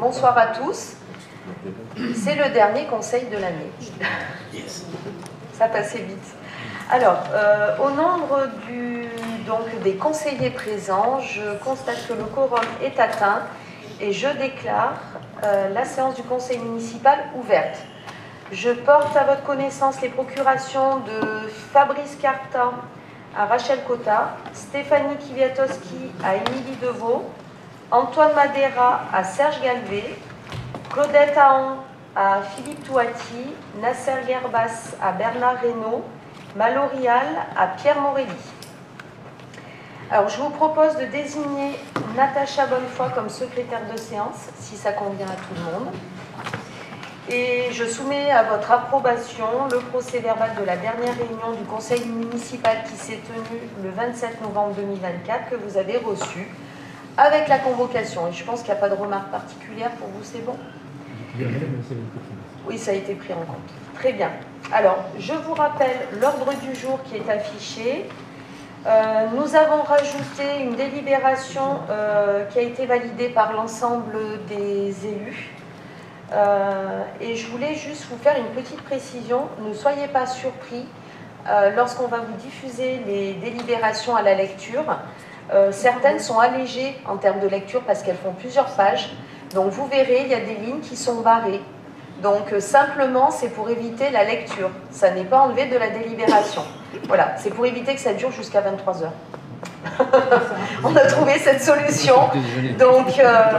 Bonsoir à tous. C'est le dernier conseil de l'année. Ça passe vite. Alors, au nombre des conseillers présents, je constate que le quorum est atteint et je déclare la séance du conseil municipal ouverte. Je porte à votre connaissance les procurations de Fabrice Carta à Rachel Cotta, Stéphanie Kiwiatowski à Émilie Deveau, Antoine Madera à Serge Galvé, Claudette Ahon à Philippe Touati, Nasser Gerbas à Bernard Reynaud, Malorial à Pierre Morelli. Alors, je vous propose de désigner Natacha Bonnefoy comme secrétaire de séance, si ça convient à tout le monde. Et je soumets à votre approbation le procès-verbal de la dernière réunion du conseil municipal qui s'est tenue le 27 novembre 2024, que vous avez reçu, avec la convocation. Et je pense qu'il n'y a pas de remarque particulière pour vous, c'est bon? Oui, ça a été pris en compte. Très bien. Alors, je vous rappelle l'ordre du jour qui est affiché. Nous avons rajouté une délibération qui a été validée par l'ensemble des élus. Et je voulais juste vous faire une petite précision. Ne soyez pas surpris lorsqu'on va vous diffuser les délibérations à la lecture. Certaines sont allégées en termes de lecture parce qu'elles font plusieurs pages. Donc vous verrez, il y a des lignes qui sont barrées. Donc simplement, c'est pour éviter la lecture. Ça n'est pas enlevé de la délibération. Voilà, c'est pour éviter que ça dure jusqu'à 23 h. On a trouvé cette solution. Donc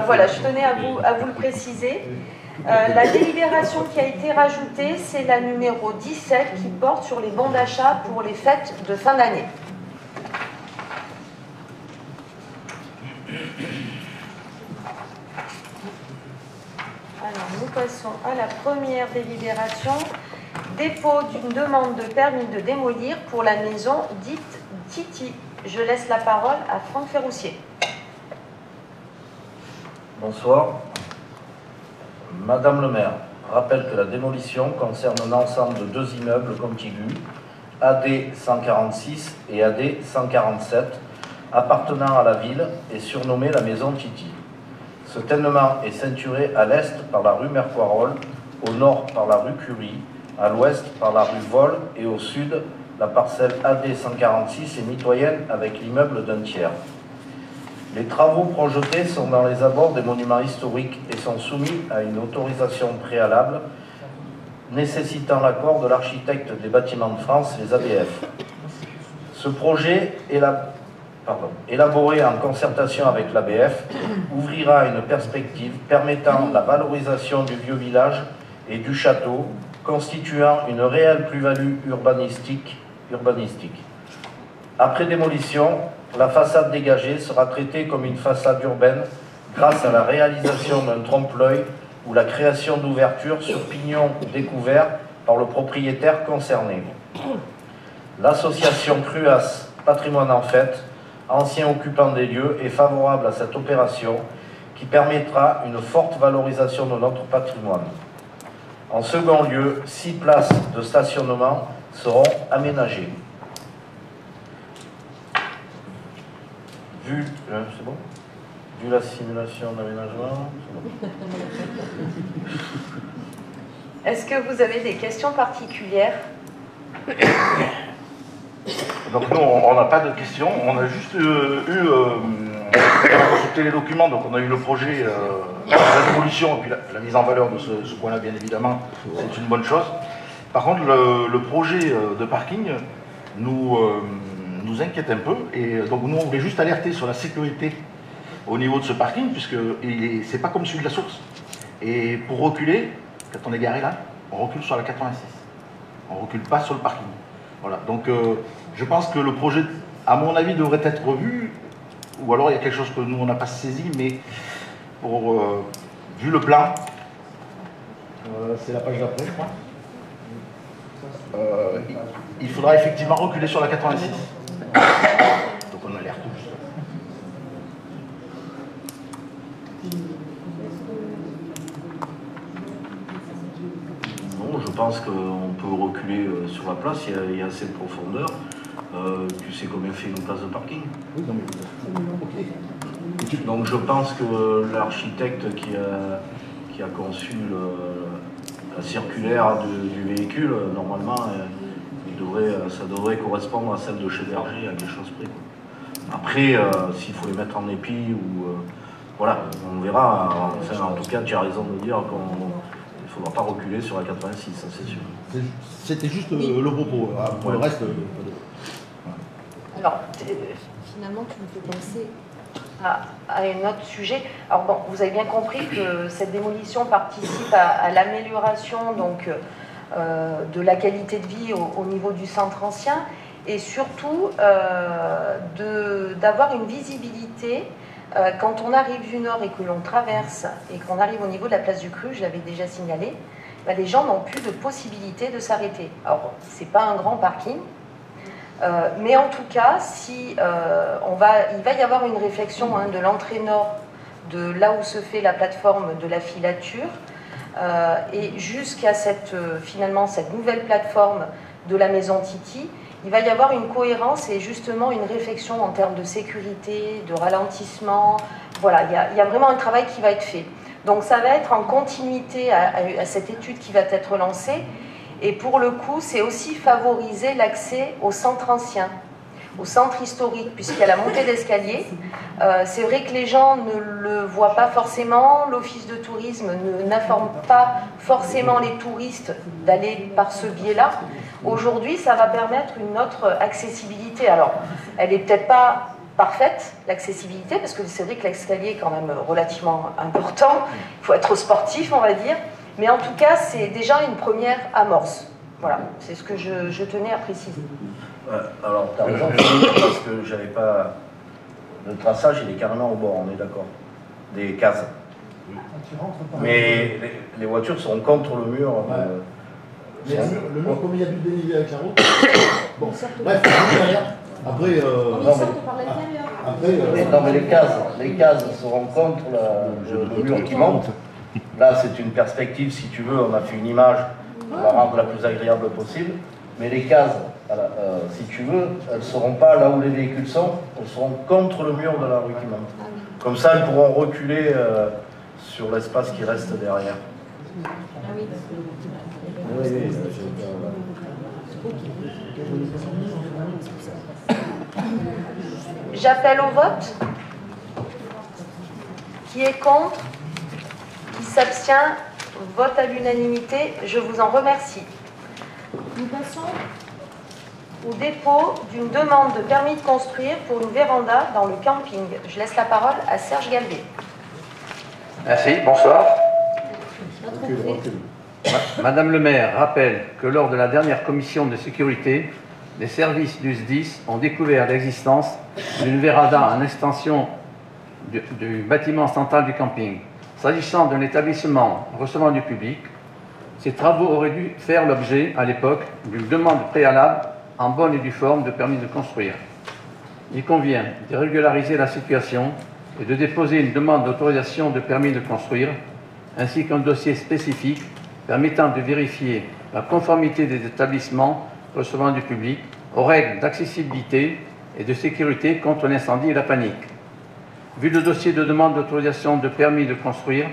voilà, je tenais à vous le préciser. La délibération qui a été rajoutée, c'est la numéro 17 qui porte sur les bons d'achat pour les fêtes de fin d'année. Alors, nous passons à la première délibération. Dépôt d'une demande de permis de démolir pour la maison dite Titi. Je laisse la parole à Franck Ferroussier. Bonsoir. Madame le maire rappelle que la démolition concerne un ensemble de 2 immeubles contigus, AD 146 et AD 147, appartenant à la ville et surnommée la maison Titi. Ce tenement est ceinturé à l'est par la rue Mercoirol, au nord par la rue Curie, à l'ouest par la rue Vol et au sud, la parcelle AD 146 est mitoyenne avec l'immeuble d'un tiers. Les travaux projetés sont dans les abords des monuments historiques et sont soumis à une autorisation préalable nécessitant l'accord de l'architecte des bâtiments de France, les ABF. Ce projet élaboré en concertation avec l'ABF, ouvrira une perspective permettant la valorisation du vieux village et du château, constituant une réelle plus-value urbanistique. Après démolition, la façade dégagée sera traitée comme une façade urbaine grâce à la réalisation d'un trompe-l'œil ou la création d'ouvertures sur pignon découvert par le propriétaire concerné. L'association Cruas Patrimoine en Fête, ancien occupant des lieux, est favorable à cette opération qui permettra une forte valorisation de notre patrimoine. En second lieu, 6 places de stationnement seront aménagées. Vu la simulation d'aménagement, c'est bon. Est-ce que vous avez des questions particulières? Donc nous, on n'a pas de questions, on a juste on a consulté les documents, donc on a eu le projet, la démolition et puis la mise en valeur de ce point-là, bien évidemment, c'est une bonne chose. Par contre, le projet de parking nous inquiète un peu, et donc nous on voulait juste alerter sur la sécurité au niveau de ce parking, puisque c'est pas comme celui de la source. Et pour reculer, quand on est garé là, on recule sur la 86. On recule pas sur le parking. Voilà, donc je pense que le projet, à mon avis, devrait être revu, ou alors il y a quelque chose que nous on n'a pas saisi, mais vu le plan, c'est la page d'après, je crois. Il faudra effectivement reculer sur la 86. Donc on alerte juste. Non, je pense qu'on peut reculer sur la place, il y a assez de profondeur. Tu sais combien fait une place de parking? Oui, non, mais ok. Donc je pense que l'architecte qui a conçu la circulaire du véhicule, normalement, ça devrait correspondre à celle de chez Berger à quelque chose près. Après, s'il faut les mettre en épi ou... voilà, on verra. Enfin, en tout cas, tu as raison de dire qu'il ne faudra pas reculer sur la 86, ça c'est sûr. C'était juste le propos. Pour le reste... Alors, finalement, tu me fais penser à un autre sujet. Alors bon, vous avez bien compris que cette démolition participe à l'amélioration donc de la qualité de vie au niveau du centre ancien et surtout d'avoir une visibilité quand on arrive du nord et que l'on traverse et qu'on arrive au niveau de la place du Cru, je l'avais déjà signalé, ben les gens n'ont plus de possibilité de s'arrêter. Alors, c'est pas un grand parking, mais en tout cas, si, il va y avoir une réflexion de l'entrée nord, de là où se fait la plateforme de la filature, et jusqu'à finalement cette nouvelle plateforme de la maison Titi, il va y avoir une cohérence et justement une réflexion en termes de sécurité, de ralentissement. Voilà, il y a vraiment un travail qui va être fait. Donc ça va être en continuité à cette étude qui va être lancée. Et pour le coup, c'est aussi favoriser l'accès au centre ancien, au centre historique, puisqu'il y a la montée d'escalier. C'est vrai que les gens ne le voient pas forcément, l'office de tourisme n'informe pas forcément les touristes d'aller par ce biais-là. Aujourd'hui, ça va permettre une autre accessibilité. Alors, elle n'est peut-être pas parfaite, l'accessibilité, parce que c'est vrai que l'escalier est quand même relativement important. Il faut être sportif, on va dire. Mais en tout cas, c'est déjà une première amorce. Voilà, c'est ce que je tenais à préciser. Alors, tu as raison, parce que j'avais pas... Le traçage, il est carrément au bord, on est d'accord. Des cases. Mais les voitures sont contre le mur. Mais le mur, comme il y a du dénivelé avec la route. Bon, bref, derrière. Après, non, mais les cases seront contre le mur qui monte. Là, c'est une perspective, si tu veux, on a fait une image pour la rendre la plus agréable possible. Mais les cases, si tu veux, elles ne seront pas là où les véhicules sont, elles seront contre le mur de la rue qui monte. Comme ça, elles pourront reculer sur l'espace qui reste derrière. J'appelle au vote. Qui est contre? Qui s'abstient? Vote à l'unanimité. Je vous en remercie. Nous passons au dépôt d'une demande de permis de construire pour une véranda dans le camping. Je laisse la parole à Serge Galvé. Merci, bonsoir. Madame le maire rappelle que lors de la dernière commission de sécurité, les services du SDIS ont découvert l'existence d'une véranda en extension du bâtiment central du camping. S'agissant d'un établissement recevant du public, ces travaux auraient dû faire l'objet, à l'époque, d'une demande préalable en bonne et due forme de permis de construire. Il convient de régulariser la situation et de déposer une demande d'autorisation de permis de construire, ainsi qu'un dossier spécifique permettant de vérifier la conformité des établissements recevant du public aux règles d'accessibilité et de sécurité contre l'incendie et la panique. Vu le dossier de demande d'autorisation de permis de construire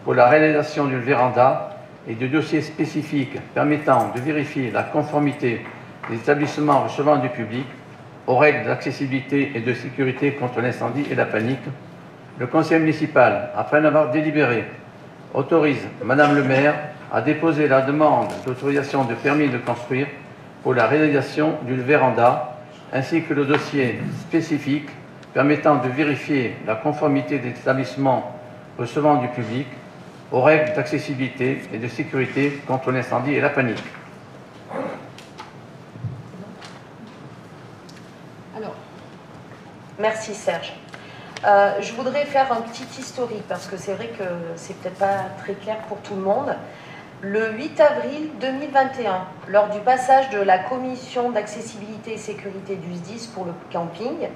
pour la réalisation d'une véranda et de dossiers spécifiques permettant de vérifier la conformité des établissements recevant du public aux règles d'accessibilité et de sécurité contre l'incendie et la panique, le conseil municipal, après avoir délibéré, autorise Madame le maire à déposer la demande d'autorisation de permis de construire pour la réalisation d'une véranda, ainsi que le dossier spécifique permettant de vérifier la conformité des établissements recevant du public aux règles d'accessibilité et de sécurité contre l'incendie et la panique. Alors, merci Serge. Je voudrais faire un petit historique parce que c'est vrai que c'est peut-être pas très clair pour tout le monde. Le 8 avril 2021, lors du passage de la commission d'accessibilité et sécurité du SDIS pour le camping,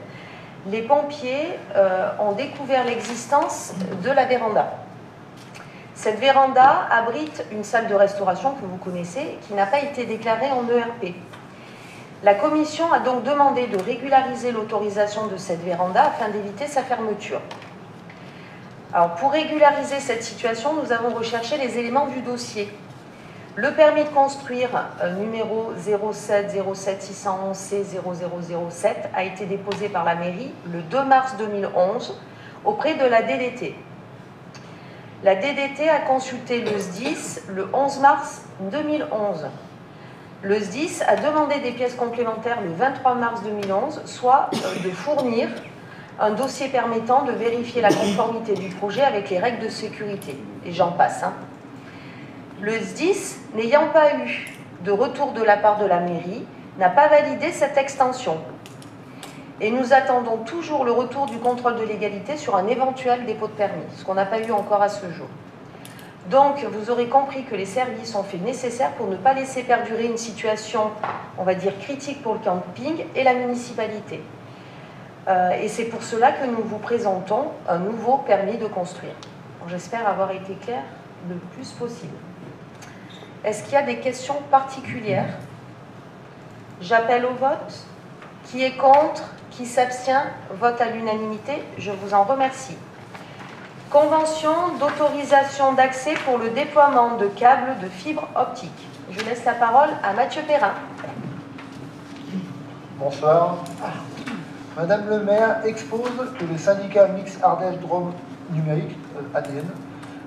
les pompiers ont découvert l'existence de la véranda. Cette véranda abrite une salle de restauration que vous connaissez qui n'a pas été déclarée en ERP. La commission a donc demandé de régulariser l'autorisation de cette véranda afin d'éviter sa fermeture. Alors, pour régulariser cette situation, nous avons recherché les éléments du dossier. Le permis de construire numéro 0707-611-C0007 a été déposé par la mairie le 2 mars 2011 auprès de la DDT. La DDT a consulté le SDIS le 11 mars 2011. Le SDIS a demandé des pièces complémentaires le 23 mars 2011, soit de fournir un dossier permettant de vérifier la conformité du projet avec les règles de sécurité. Et j'en passe. Le SDIS, n'ayant pas eu de retour de la part de la mairie, n'a pas validé cette extension. Et nous attendons toujours le retour du contrôle de légalité sur un éventuel dépôt de permis, ce qu'on n'a pas eu encore à ce jour. Donc, vous aurez compris que les services ont fait le nécessaire pour ne pas laisser perdurer une situation, on va dire, critique pour le camping et la municipalité. Et c'est pour cela que nous vous présentons un nouveau permis de construire. J'espère avoir été clair le plus possible. Est-ce qu'il y a des questions particulières? J'appelle au vote. Qui est contre? Qui s'abstient? Vote à l'unanimité. Je vous en remercie. Convention d'autorisation d'accès pour le déploiement de câbles de fibre optique. Je laisse la parole à Mathieu Perrin. Bonsoir. Madame le maire expose que le syndicat mixte Ardèche Drôme numérique, ADN,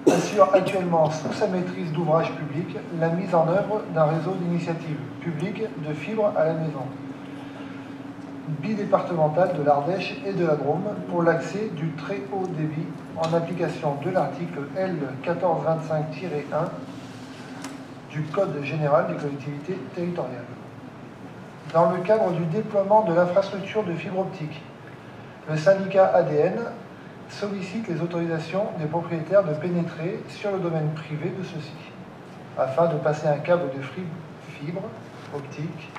assure actuellement sous sa maîtrise d'ouvrage public la mise en œuvre d'un réseau d'initiatives publiques de fibre à la maison bidépartementale de l'Ardèche et de la Drôme pour l'accès du très haut débit en application de l'article L 1425-1 du Code général des collectivités territoriales. Dans le cadre du déploiement de l'infrastructure de fibre optique, le syndicat ADN sollicite les autorisations des propriétaires de pénétrer sur le domaine privé de ceux-ci, afin de passer un câble de fibre optique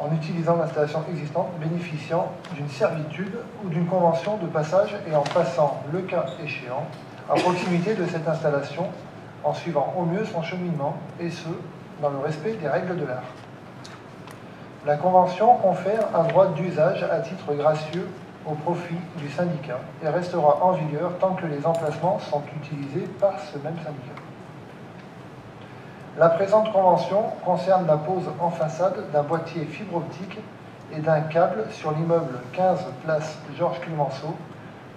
en utilisant l'installation existante bénéficiant d'une servitude ou d'une convention de passage et en passant, le cas échéant, à proximité de cette installation en suivant au mieux son cheminement, et ce, dans le respect des règles de l'art. La convention confère un droit d'usage à titre gracieux au profit du syndicat et restera en vigueur tant que les emplacements sont utilisés par ce même syndicat. La présente convention concerne la pose en façade d'un boîtier fibre optique et d'un câble sur l'immeuble 15 place Georges Clemenceau,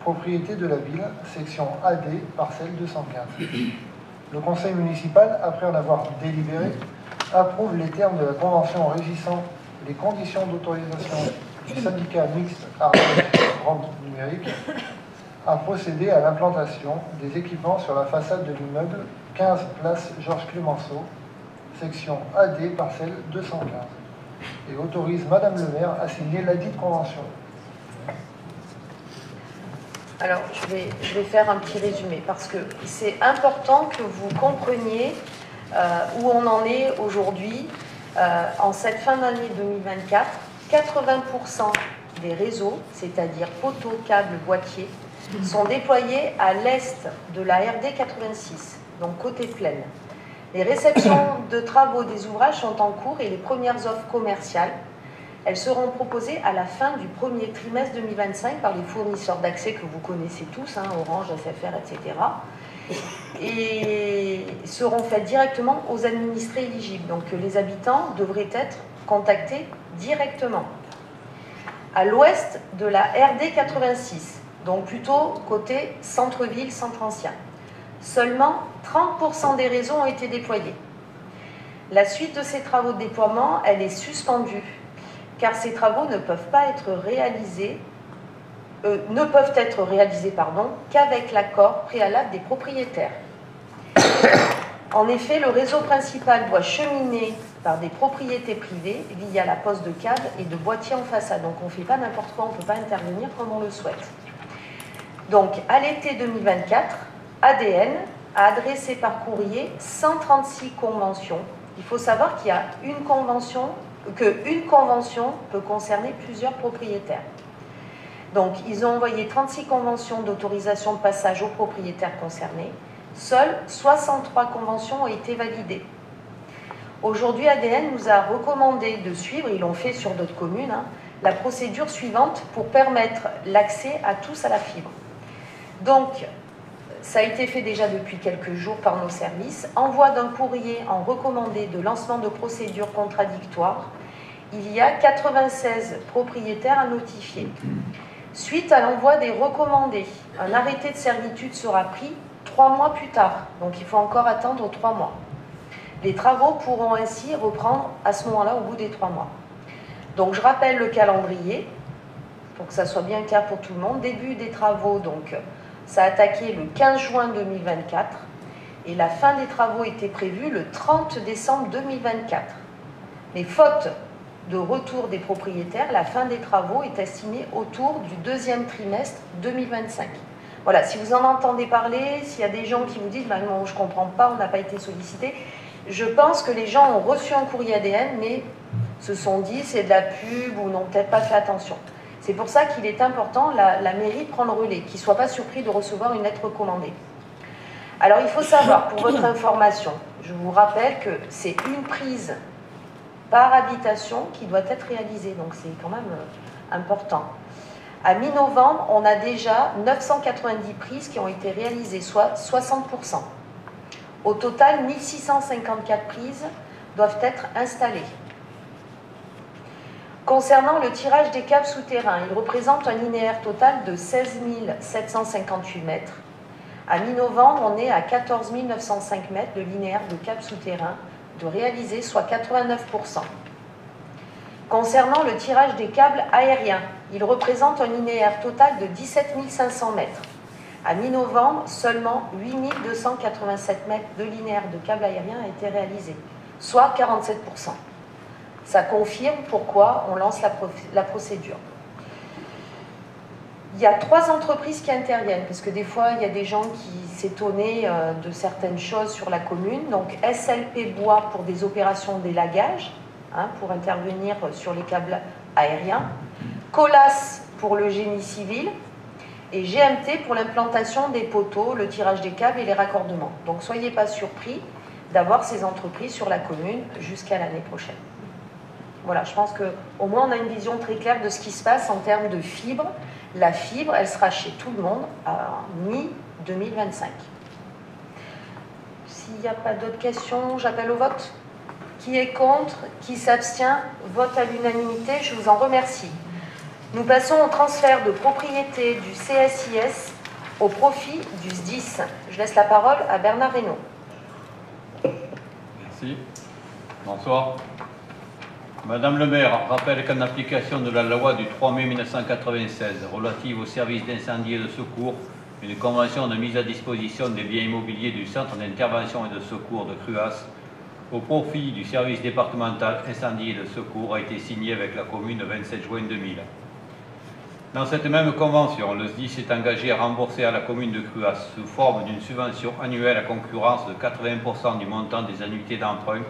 propriété de la ville, section AD, parcelle 215. Le conseil municipal, après en avoir délibéré, approuve les termes de la convention régissant les conditions d'autorisation du syndicat mixte Ardèche Drôme numérique à procéder à l'implantation des équipements sur la façade de l'immeuble 15 place Georges Clemenceau, section AD, parcelle 215, et autorise Madame le maire à signer ladite convention. Alors, je vais faire un petit résumé, parce que c'est important que vous compreniez où on en est aujourd'hui. En cette fin d'année 2024, 80% des réseaux, c'est-à-dire poteaux, câbles, boîtiers, sont déployés à l'est de la RD 86, donc côté plaine. Les réceptions de travaux des ouvrages sont en cours et les premières offres commerciales, elles seront proposées à la fin du premier trimestre 2025 par les fournisseurs d'accès que vous connaissez tous, Orange, SFR, etc. Et seront faites directement aux administrés éligibles. Donc les habitants devraient être contactés directement. À l'ouest de la RD 86, donc plutôt côté centre-ville, centre ancien, seulement 30% des réseaux ont été déployés. La suite de ces travaux de déploiement, elle est suspendue, car ces travaux ne peuvent pas être réalisés qu'avec l'accord préalable des propriétaires. En effet, le réseau principal doit cheminer par des propriétés privées via la pose de câbles et de boîtiers en façade. Donc on ne fait pas n'importe quoi, on ne peut pas intervenir comme on le souhaite. Donc à l'été 2024, ADN a adressé par courrier 136 conventions. Il faut savoir qu'il y a une convention peut concerner plusieurs propriétaires. Donc, ils ont envoyé 36 conventions d'autorisation de passage aux propriétaires concernés. Seules 63 conventions ont été validées. Aujourd'hui, ADN nous a recommandé de suivre, ils l'ont fait sur d'autres communes, la procédure suivante pour permettre l'accès à tous à la fibre. Donc, ça a été fait déjà depuis quelques jours par nos services. Envoi d'un courrier en recommandé de lancement de procédure contradictoire. Il y a 96 propriétaires à notifier. Suite à l'envoi des recommandés, un arrêté de servitude sera pris 3 mois plus tard. Donc, il faut encore attendre 3 mois. Les travaux pourront ainsi reprendre à ce moment-là, au bout des 3 mois. Donc, je rappelle le calendrier, pour que ça soit bien clair pour tout le monde. Début des travaux, donc, ça a attaqué le 15 juin 2024, et la fin des travaux était prévue le 30 décembre 2024. Mais faute de retour des propriétaires, la fin des travaux est estimée autour du 2e trimestre 2025. Voilà, si vous en entendez parler, s'il y a des gens qui vous disent « non, je ne comprends pas, on n'a pas été sollicité », je pense que les gens ont reçu un courrier ADN, mais se sont dit c'est de la pub ou n'ont peut-être pas fait attention. C'est pour ça qu'il est important, la mairie prend le relais, qu'ils ne soient pas surpris de recevoir une lettre recommandée. Alors il faut savoir, pour votre information, je vous rappelle que c'est une prise par habitation qui doit être réalisée, donc c'est quand même important. À mi-novembre, on a déjà 990 prises qui ont été réalisées, soit 60%. Au total, 1654 prises doivent être installées. Concernant le tirage des câbles souterrains, il représente un linéaire total de 16 758 mètres. À mi-novembre, on est à 14 905 mètres de linéaire de câbles souterrains de réaliser, soit 89%. Concernant le tirage des câbles aériens, il représente un linéaire total de 17 500 mètres. À mi-novembre, seulement 8 287 mètres de linéaire de câbles aériens a été réalisé, soit 47%. Ça confirme pourquoi on lance la procédure. Il y a 3 entreprises qui interviennent, parce que des fois, il y a des gens qui s'étonnaient de certaines choses sur la commune. Donc, SLP Bois pour des opérations d'élagage, pour intervenir sur les câbles aériens. Colas pour le génie civil. Et GMT pour l'implantation des poteaux, le tirage des câbles et les raccordements. Donc, soyez pas surpris d'avoir ces entreprises sur la commune jusqu'à l'année prochaine. Voilà, je pense qu'au moins on a une vision très claire de ce qui se passe en termes de fibre. La fibre, elle sera chez tout le monde à mi-2025. S'il n'y a pas d'autres questions, j'appelle au vote. Qui est contre? Qui s'abstient? Vote à l'unanimité, je vous en remercie. Nous passons au transfert de propriété du CSIS au profit du SDIS. Je laisse la parole à Bernard Reynaud. Merci. Bonsoir. Madame le maire rappelle qu'en application de la loi du 3 mai 1996 relative au service d'incendie et de secours, une convention de mise à disposition des biens immobiliers du centre d'intervention et de secours de Cruas au profit du service départemental incendie et de secours a été signée avec la commune le 27 juin 2000. Dans cette même convention, le SDIS s'est engagé à rembourser à la commune de Cruas sous forme d'une subvention annuelle à concurrence de 80% du montant des annuités d'emprunt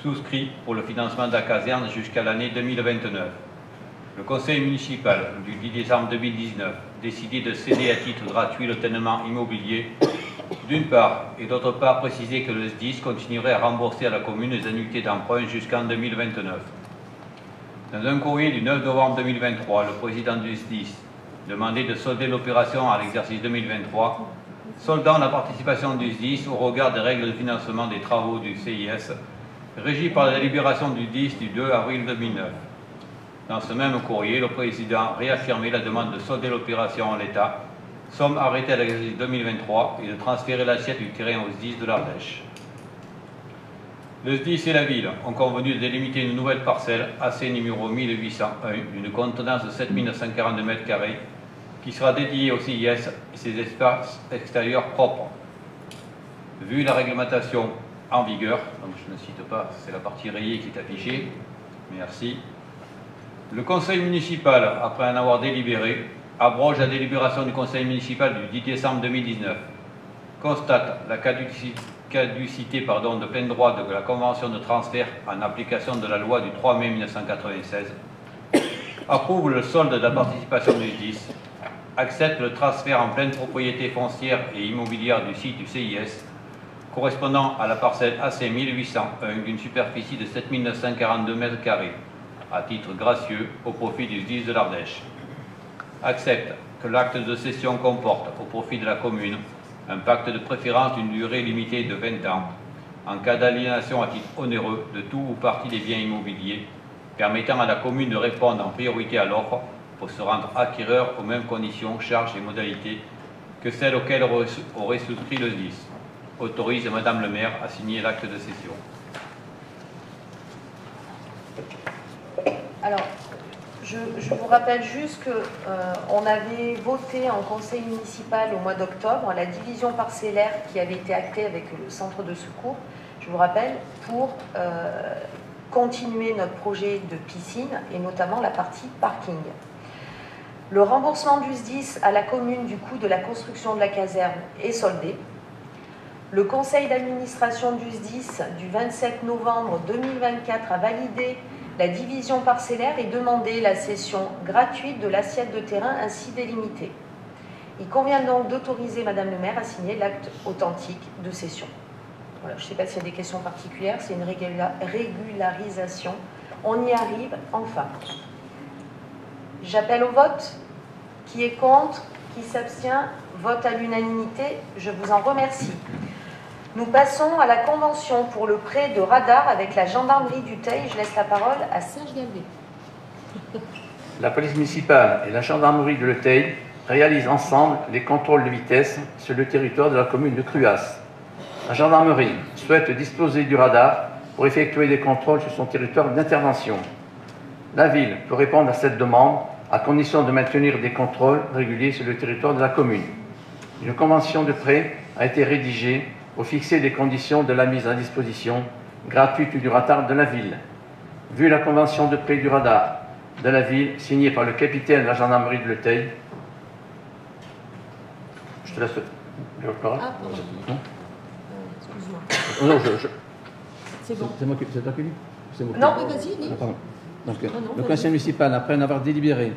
souscrit pour le financement de la caserne jusqu'à l'année 2029. Le conseil municipal du 10 décembre 2019 décidait de céder à titre gratuit le tenement immobilier d'une part, et d'autre part préciser que le SDIS continuerait à rembourser à la commune les annuités d'emprunt jusqu'en 2029. Dans un courrier du 9 novembre 2023, le président du SDIS demandait de solder l'opération à l'exercice 2023, soldant la participation du SDIS au regard des règles de financement des travaux du CIS, régi par la délibération du SDIS du 2 avril 2009. Dans ce même courrier, le président réaffirmait la demande de solder l'opération en l'état, somme arrêtée à l'exercice 2023 et de transférer l'assiette du terrain au SDIS de l'Ardèche. Le SDIS et la ville ont convenu de délimiter une nouvelle parcelle, AC numéro 1801, d'une contenance de 7 942 m² qui sera dédiée au CIS et ses espaces extérieurs propres. Vu la réglementation en vigueur, donc je ne cite pas, c'est la partie rayée qui est affichée, merci. Le conseil municipal, après en avoir délibéré, abroge la délibération du conseil municipal du 10 décembre 2019, constate la caducité de plein droit de la convention de transfert en application de la loi du 3 mai 1996, approuve le solde de la participation du SDIS, accepte le transfert en pleine propriété foncière et immobilière du site du CIS, correspondant à la parcelle AC 1801 d'une superficie de 7 942 m², à titre gracieux au profit du SDIS de l'Ardèche. Accepte que l'acte de cession comporte, au profit de la commune, un pacte de préférence d'une durée limitée de 20 ans, en cas d'aliénation à titre onéreux de tout ou partie des biens immobiliers, permettant à la commune de répondre en priorité à l'offre pour se rendre acquéreur aux mêmes conditions, charges et modalités que celles auxquelles aurait souscrit le SDIS. Autorise Madame le maire à signer l'acte de cession. Alors, je vous rappelle juste qu'on avait voté en conseil municipal au mois d'octobre la division parcellaire qui avait été actée avec le centre de secours, je vous rappelle, pour continuer notre projet de piscine et notamment la partie parking. Le remboursement du SDIS à la commune du coût de la construction de la caserne est soldé. Le conseil d'administration du SDIS du 27 novembre 2024 a validé la division parcellaire et demandé la cession gratuite de l'assiette de terrain ainsi délimitée. Il convient donc d'autoriser Madame le maire à signer l'acte authentique de cession. Voilà, je ne sais pas s'il y a des questions particulières, c'est une régularisation. On y arrive enfin. J'appelle au vote. Qui est contre? Qui s'abstient? Vote à l'unanimité. Je vous en remercie. Nous passons à la convention pour le prêt de radar avec la gendarmerie du Teil. Je laisse la parole à Serge Galvé. La police municipale et la gendarmerie de Le Teil réalisent ensemble les contrôles de vitesse sur le territoire de la commune de Cruas. La gendarmerie souhaite disposer du radar pour effectuer des contrôles sur son territoire d'intervention. La ville peut répondre à cette demande à condition de maintenir des contrôles réguliers sur le territoire de la commune. Une convention de prêt a été rédigée pour fixer les conditions de la mise à disposition gratuite du radar de la ville. Vu la convention de prêt du radar de la ville signée par le capitaine de la gendarmerie de Le Teil, je te laisse le parole. Ah, pardon. Non, Excuse-moi. non, C'est bon. c'est moi qui lis. C'est moi qui- Non, mais vas-y, lis. Ah, pardon. Donc, non, le vas-y. conseil municipal, après en avoir délibéré,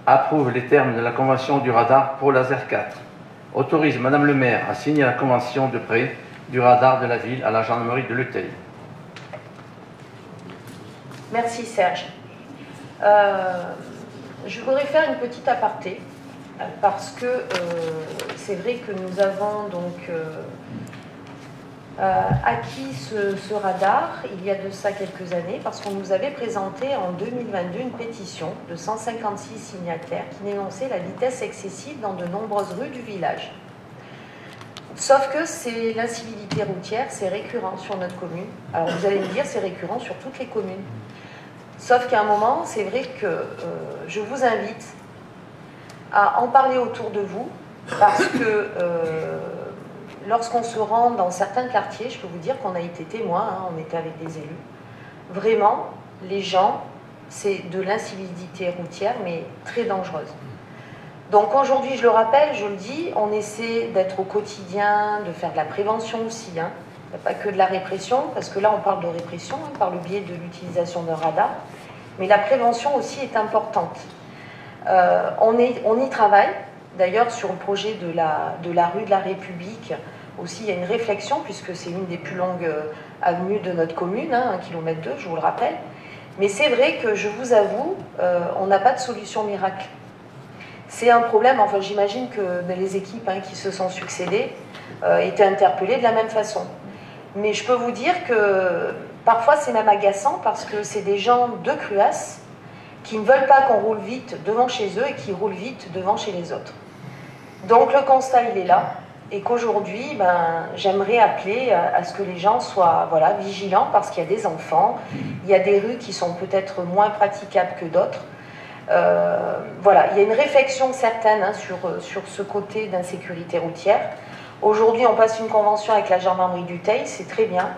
approuve les termes de la convention du radar pour laser 4. Autorise Madame le maire à signer la convention de prêt du radar de la ville à la gendarmerie de Le Teil. Merci Serge. Je voudrais faire une petite aparté parce que c'est vrai que nous avons donc acquis ce radar il y a de ça quelques années parce qu'on nous avait présenté en 2022 une pétition de 156 signataires qui dénonçait la vitesse excessive dans de nombreuses rues du village. Sauf que c'est l'incivilité routière, c'est récurrent sur notre commune. Alors vous allez me dire, c'est récurrent sur toutes les communes. Sauf qu'à un moment, c'est vrai que je vous invite à en parler autour de vous parce que lorsqu'on se rend dans certains quartiers, je peux vous dire qu'on a été témoin, hein, on était avec des élus. Vraiment, les gens, c'est de l'incivilité routière, mais très dangereuse. Donc aujourd'hui, je le rappelle, je le dis, on essaie d'être au quotidien, de faire de la prévention aussi. Hein. Il n'y a pas que de la répression, parce que là, on parle de répression hein, par le biais de l'utilisation d'un radar. Mais la prévention aussi est importante. On y travaille. D'ailleurs, sur le projet de la rue de la République, aussi, il y a une réflexion, puisque c'est une des plus longues avenues de notre commune, hein, 1,2 km, je vous le rappelle. Mais c'est vrai que, je vous avoue, on n'a pas de solution miracle. C'est un problème, enfin j'imagine que les équipes hein, qui se sont succédées étaient interpellées de la même façon. Mais je peux vous dire que parfois c'est même agaçant parce que c'est des gens de Cruas qui ne veulent pas qu'on roule vite devant chez eux et qui roulent vite devant chez les autres. Donc le constat il est là et qu'aujourd'hui j'aimerais appeler à ce que les gens soient voilà, vigilants parce qu'il y a des enfants, il y a des rues qui sont peut-être moins praticables que d'autres. Voilà, il y a une réflexion certaine hein, sur ce côté d'insécurité routière. Aujourd'hui, on passe une convention avec la gendarmerie du Teil, c'est très bien.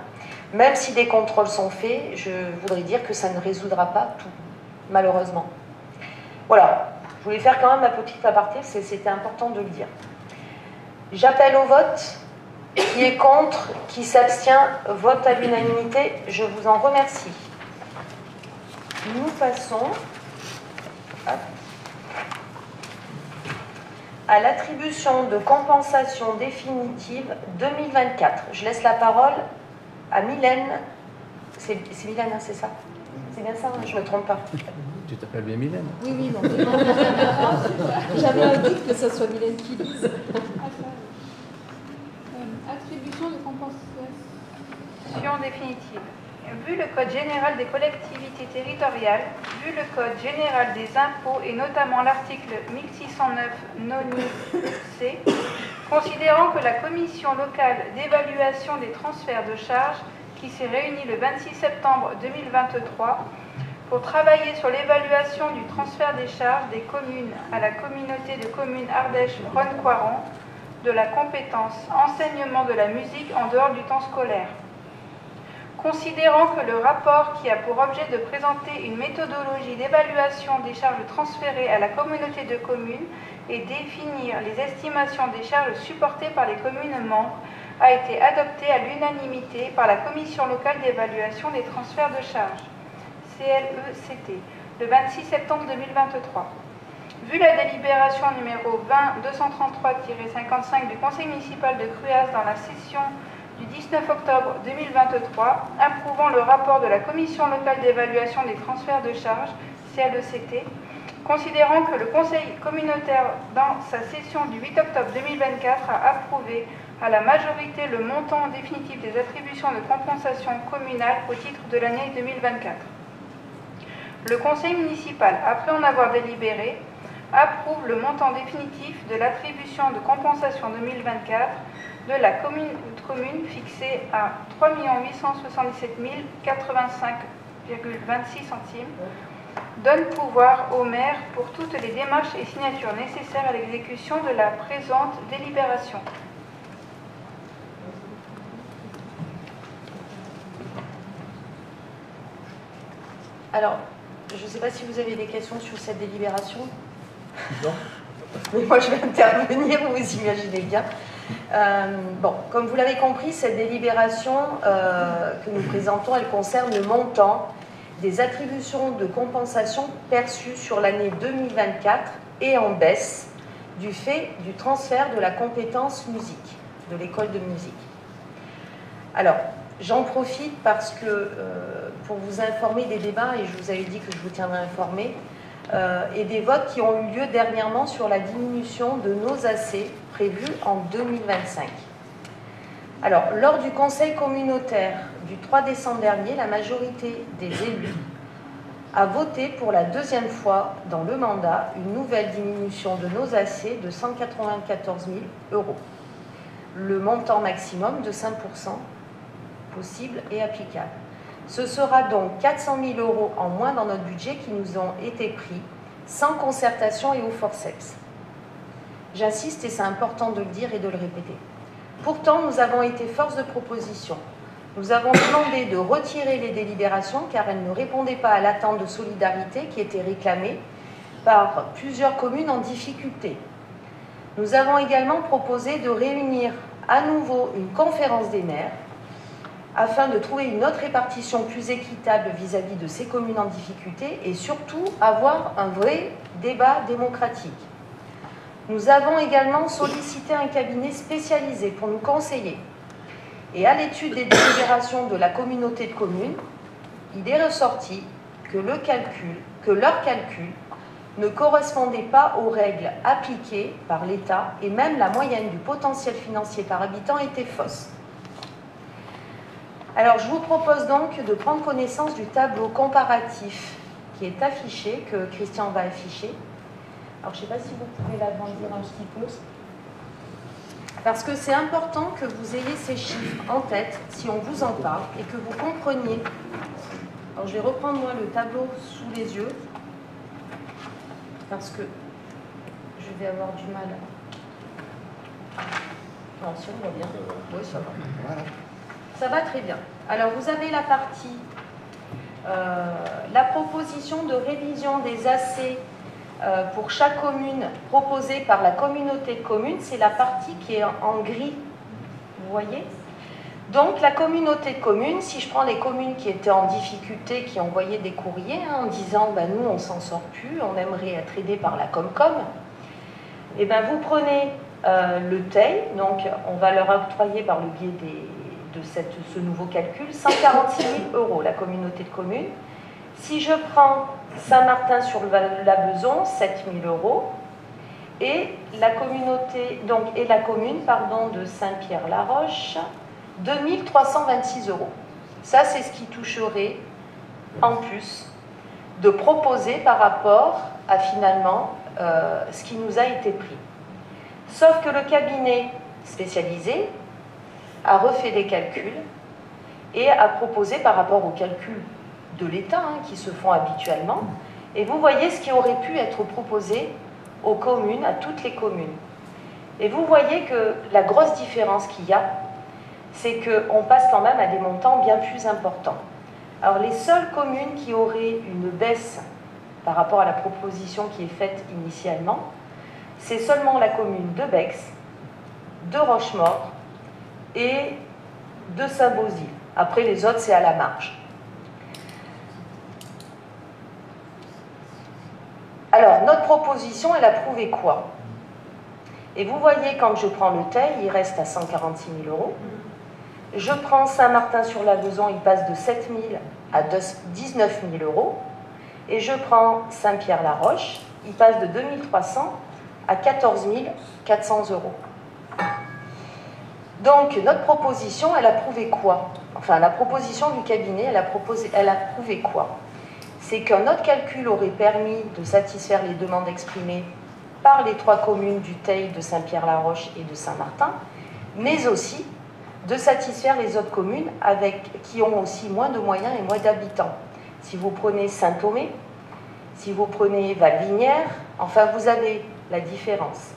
Même si des contrôles sont faits, je voudrais dire que ça ne résoudra pas tout, malheureusement. Voilà, je voulais faire quand même ma petite aparté, c'était important de le dire. J'appelle au vote. Qui est contre, qui s'abstient, vote à l'unanimité. Je vous en remercie. Nous passons à l'attribution de compensation définitive 2024. Je laisse la parole à Mylène. C'est Mylène, hein, c'est ça? C'est bien ça, hein, je ne me trompe pas. Tu t'appelles bien Mylène? Oui, oui, non. J'avais un doute que ce soit Mylène qui lise. Attribution de compensation définitive. Vu le Code général des collectivités territoriales, vu le Code général des impôts et notamment l'article 1609 noni-C, considérant que la commission locale d'évaluation des transferts de charges qui s'est réunie le 26 septembre 2023 pour travailler sur l'évaluation du transfert des charges des communes à la communauté de communes Ardèche-Rhône-Coiron de la compétence enseignement de la musique en dehors du temps scolaire. Considérant que le rapport qui a pour objet de présenter une méthodologie d'évaluation des charges transférées à la communauté de communes et définir les estimations des charges supportées par les communes membres a été adopté à l'unanimité par la Commission locale d'évaluation des transferts de charges, CLECT, le 26 septembre 2023. Vu la délibération numéro 20-233-55 du Conseil municipal de Cruas dans la session du 19 octobre 2023, approuvant le rapport de la Commission locale d'évaluation des transferts de charges, CLECT, considérant que le Conseil communautaire, dans sa session du 8 octobre 2024, a approuvé à la majorité le montant définitif des attributions de compensation communale au titre de l'année 2024. Le Conseil municipal, après en avoir délibéré, approuve le montant définitif de l'attribution de compensation 2024 de la commune fixée à 3 877 085,26 centimes, donne pouvoir au maire pour toutes les démarches et signatures nécessaires à l'exécution de la présente délibération. Alors, je ne sais pas si vous avez des questions sur cette délibération. Non. Mais moi, je vais intervenir, vous imaginez bien. Bon, comme vous l'avez compris, cette délibération que nous présentons, elle concerne le montant des attributions de compensation perçues sur l'année 2024 et en baisse du fait du transfert de la compétence musique, de l'école de musique. Alors, j'en profite parce que, pour vous informer des débats, et je vous avais dit que je vous tiendrais informé, et des votes qui ont eu lieu dernièrement sur la diminution de nos AC prévus en 2025. Alors, lors du conseil communautaire du 3 décembre dernier, la majorité des élus a voté pour la deuxième fois dans le mandat une nouvelle diminution de nos AC de 194 000 €. Le montant maximum de 5% possible et applicable. Ce sera donc 400 000 € en moins dans notre budget qui nous ont été pris sans concertation et au forceps. J'insiste et c'est important de le dire et de le répéter. Pourtant, nous avons été force de proposition. Nous avons demandé de retirer les délibérations car elles ne répondaient pas à l'attente de solidarité qui était réclamée par plusieurs communes en difficulté. Nous avons également proposé de réunir à nouveau une conférence des maires afin de trouver une autre répartition plus équitable vis-à-vis de ces communes en difficulté et surtout avoir un vrai débat démocratique. Nous avons également sollicité un cabinet spécialisé pour nous conseiller. Et à l'étude des délibérations de la communauté de communes, il est ressorti que leur calcul ne correspondait pas aux règles appliquées par l'État et même la moyenne du potentiel financier par habitant était fausse. Alors, je vous propose donc de prendre connaissance du tableau comparatif qui est affiché, que Christian va afficher. Alors, je ne sais pas si vous pouvez l'agrandir un petit peu. Parce que c'est important que vous ayez ces chiffres en tête, si on vous en parle, et que vous compreniez. Alors, je vais reprendre moi le tableau sous les yeux, parce que je vais avoir du mal. Non, si on voit bien. Oui, ça va. Voilà. Ça va très bien. Alors, vous avez la partie, la proposition de révision des AC pour chaque commune proposée par la communauté de communes. C'est la partie qui est en gris, vous voyez. Donc, la communauté de communes, si je prends les communes qui étaient en difficulté, qui envoyaient des courriers en disant ben, « nous, on ne s'en sort plus, on aimerait être aidé par la Comcom », et ben vous prenez le TEI, donc on va leur octroyer par le biais de ce nouveau calcul, 146 000 €, la communauté de communes. Si je prends Saint-Martin-sur-la-Beson, 7 000 €, et la communauté, donc, et la commune pardon, de Saint-Pierre-la-Roche, 2 326 €. Ça, c'est ce qui toucherait en plus de proposer par rapport à finalement ce qui nous a été pris. Sauf que le cabinet spécialisé a refait des calculs et a proposé par rapport aux calculs de l'État qui se font habituellement, et vous voyez ce qui aurait pu être proposé aux communes, à toutes les communes. Et vous voyez que la grosse différence qu'il y a, c'est qu'on passe quand même à des montants bien plus importants. Alors les seules communes qui auraient une baisse par rapport à la proposition qui est faite initialement, c'est seulement la commune de Bex, de Rochemaure et de Saint-Beauzile. Après les autres, c'est à la marge. Alors, notre proposition, elle a prouvé quoi? Et vous voyez, quand je prends le Teil, il reste à 146 000 €. Je prends Saint-Martin-sur-la-Beson, il passe de 7 000 à 19 000 €. Et je prends Saint-Pierre-la-Roche, il passe de 2 300 à 14 400 €. Donc, notre proposition, elle a prouvé quoi? Enfin, la proposition du cabinet, elle a prouvé quoi? C'est qu'un autre calcul aurait permis de satisfaire les demandes exprimées par les 3 communes du Teil, de Saint-Pierre-la-Roche et de Saint-Martin, mais aussi de satisfaire les autres communes qui ont aussi moins de moyens et moins d'habitants. Si vous prenez Saint-Thomé, si vous prenez Valvinière, enfin vous avez la différence.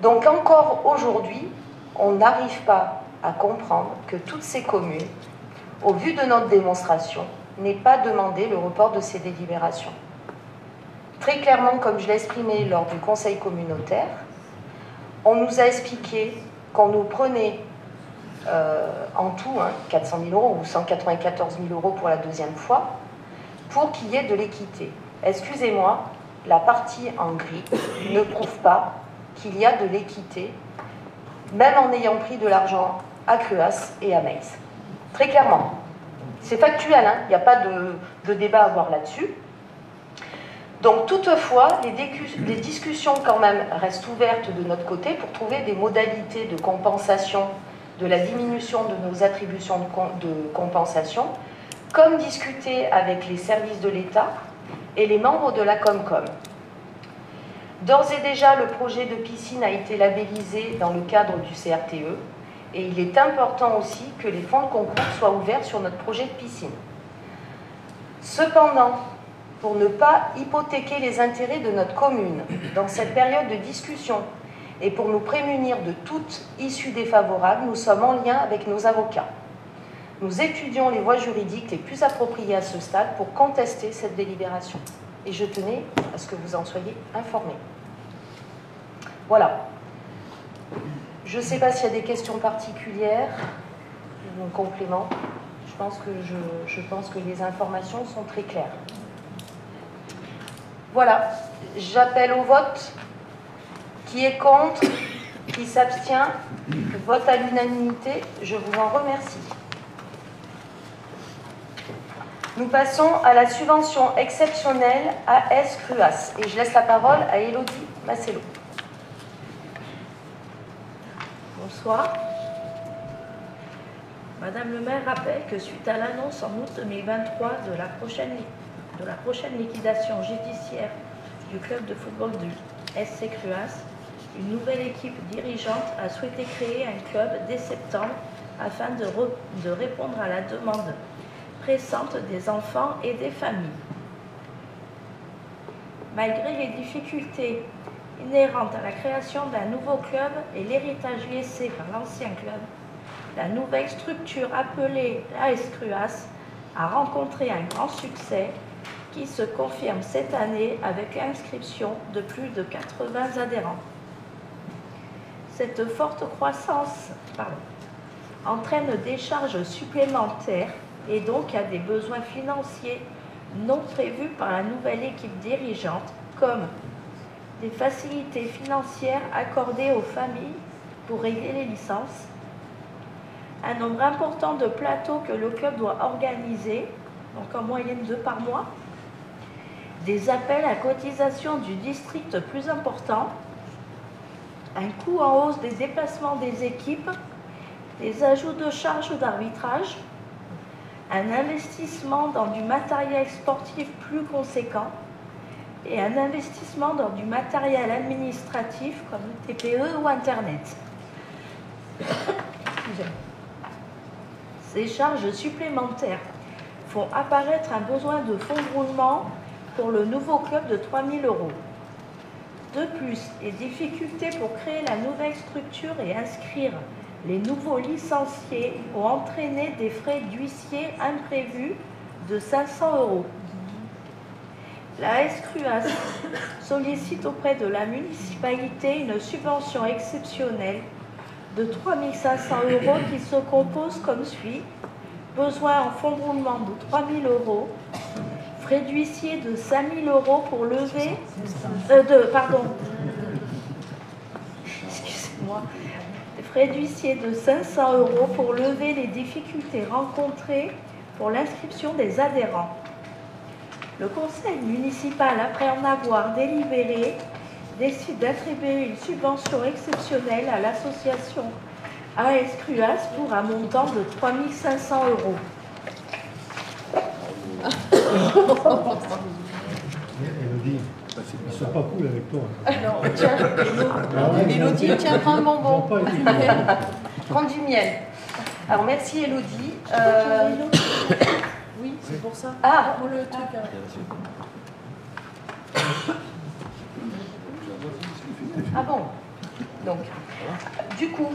Donc encore aujourd'hui, on n'arrive pas à comprendre que toutes ces communes, au vu de notre démonstration, n'aient pas demandé le report de ces délibérations. Très clairement, comme je l'ai exprimé lors du conseil communautaire, on nous a expliqué qu'on nous prenait en tout 400 000 € ou 194 000 € pour la deuxième fois, pour qu'il y ait de l'équité. Excusez-moi, la partie en gris ne prouve pas qu'il y a de l'équité, même en ayant pris de l'argent à Cruas et à Metz. Très clairement. C'est factuel, il n'y a pas de débat à avoir là-dessus. Donc toutefois, les discussions quand même restent ouvertes de notre côté pour trouver des modalités de compensation de la diminution de nos attributions de compensation, comme discuté avec les services de l'État et les membres de la Comcom. D'ores et déjà, le projet de piscine a été labellisé dans le cadre du CRTE, et il est important aussi que les fonds de concours soient ouverts sur notre projet de piscine. Cependant, pour ne pas hypothéquer les intérêts de notre commune dans cette période de discussion et pour nous prémunir de toute issue défavorable, nous sommes en lien avec nos avocats. Nous étudions les voies juridiques les plus appropriées à ce stade pour contester cette délibération. Et je tenais à ce que vous en soyez informés. Voilà. Je ne sais pas s'il y a des questions particulières ou un complément. Je pense que les informations sont très claires. Voilà. J'appelle au vote. Qui est contre? Qui s'abstient? Vote à l'unanimité. Je vous en remercie. Nous passons à la subvention exceptionnelle AS Cruas. Et je laisse la parole à Élodie Massello. Bonsoir. Madame le maire rappelle que suite à l'annonce en août 2023 de la prochaine liquidation judiciaire du club de football du SC Cruas, une nouvelle équipe dirigeante a souhaité créer un club dès septembre afin de répondre à la demande pressante des enfants et des familles. Malgré les difficultés inhérentes à la création d'un nouveau club et l'héritage laissé par l'ancien club, la nouvelle structure appelée AS Cruas a rencontré un grand succès qui se confirme cette année avec l'inscription de plus de 80 adhérents. Cette forte croissance entraîne des charges supplémentaires et donc à des besoins financiers non prévus par la nouvelle équipe dirigeante, comme des facilités financières accordées aux familles pour régler les licences, un nombre important de plateaux que le club doit organiser donc en moyenne 2 par mois, des appels à cotisation du district plus importants, un coût en hausse des déplacements des équipes, des ajouts de charges d'arbitrage, un investissement dans du matériel sportif plus conséquent et un investissement dans du matériel administratif comme le TPE ou Internet. Ces charges supplémentaires font apparaître un besoin de fonds de roulement pour le nouveau club de 3 000 €. De plus, les difficultés pour créer la nouvelle structure et inscrire les nouveaux licenciés ont entraîné des frais d'huissier imprévus de 500 €. La SCRUAS sollicite auprès de la municipalité une subvention exceptionnelle de 3 500 € qui se compose comme suit. Besoin en fonds de roulement de 3 000 €, frais d'huissier de 5 000 € pour lever... Excusez-moi. Frais d'huissier de 500 € pour lever les difficultés rencontrées pour l'inscription des adhérents. Le conseil municipal, après en avoir délibéré, décide d'attribuer une subvention exceptionnelle à l'association AS-CRUAS pour un montant de 3 500 €. Élodie, ils ne sont pas cool avec toi. Non, tiens, Élodie, tiens, prends un bonbon. Prends du miel. Alors, merci Élodie. Oui, c'est pour ça. Ah, Pour le truc. Ah bon. Donc, du coup,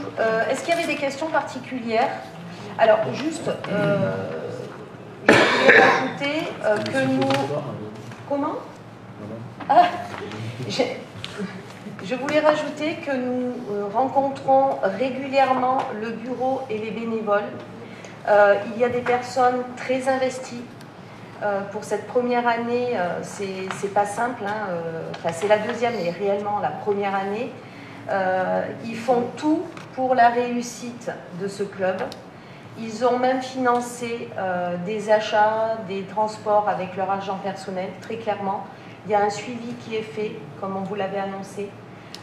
est-ce qu'il y avait des questions particulières? Alors, juste, je voulais rajouter que nous... Comment? Ah, je voulais rajouter que nous rencontrons régulièrement le bureau et les bénévoles. Il y a des personnes très investies. Pour cette première année, c'est pas simple, hein, enfin, c'est la deuxième, mais réellement la première année. Ils font tout pour la réussite de ce club. Ils ont même financé des achats, des transports avec leur argent personnel, très clairement. Il y a un suivi qui est fait, comme on vous l'avait annoncé.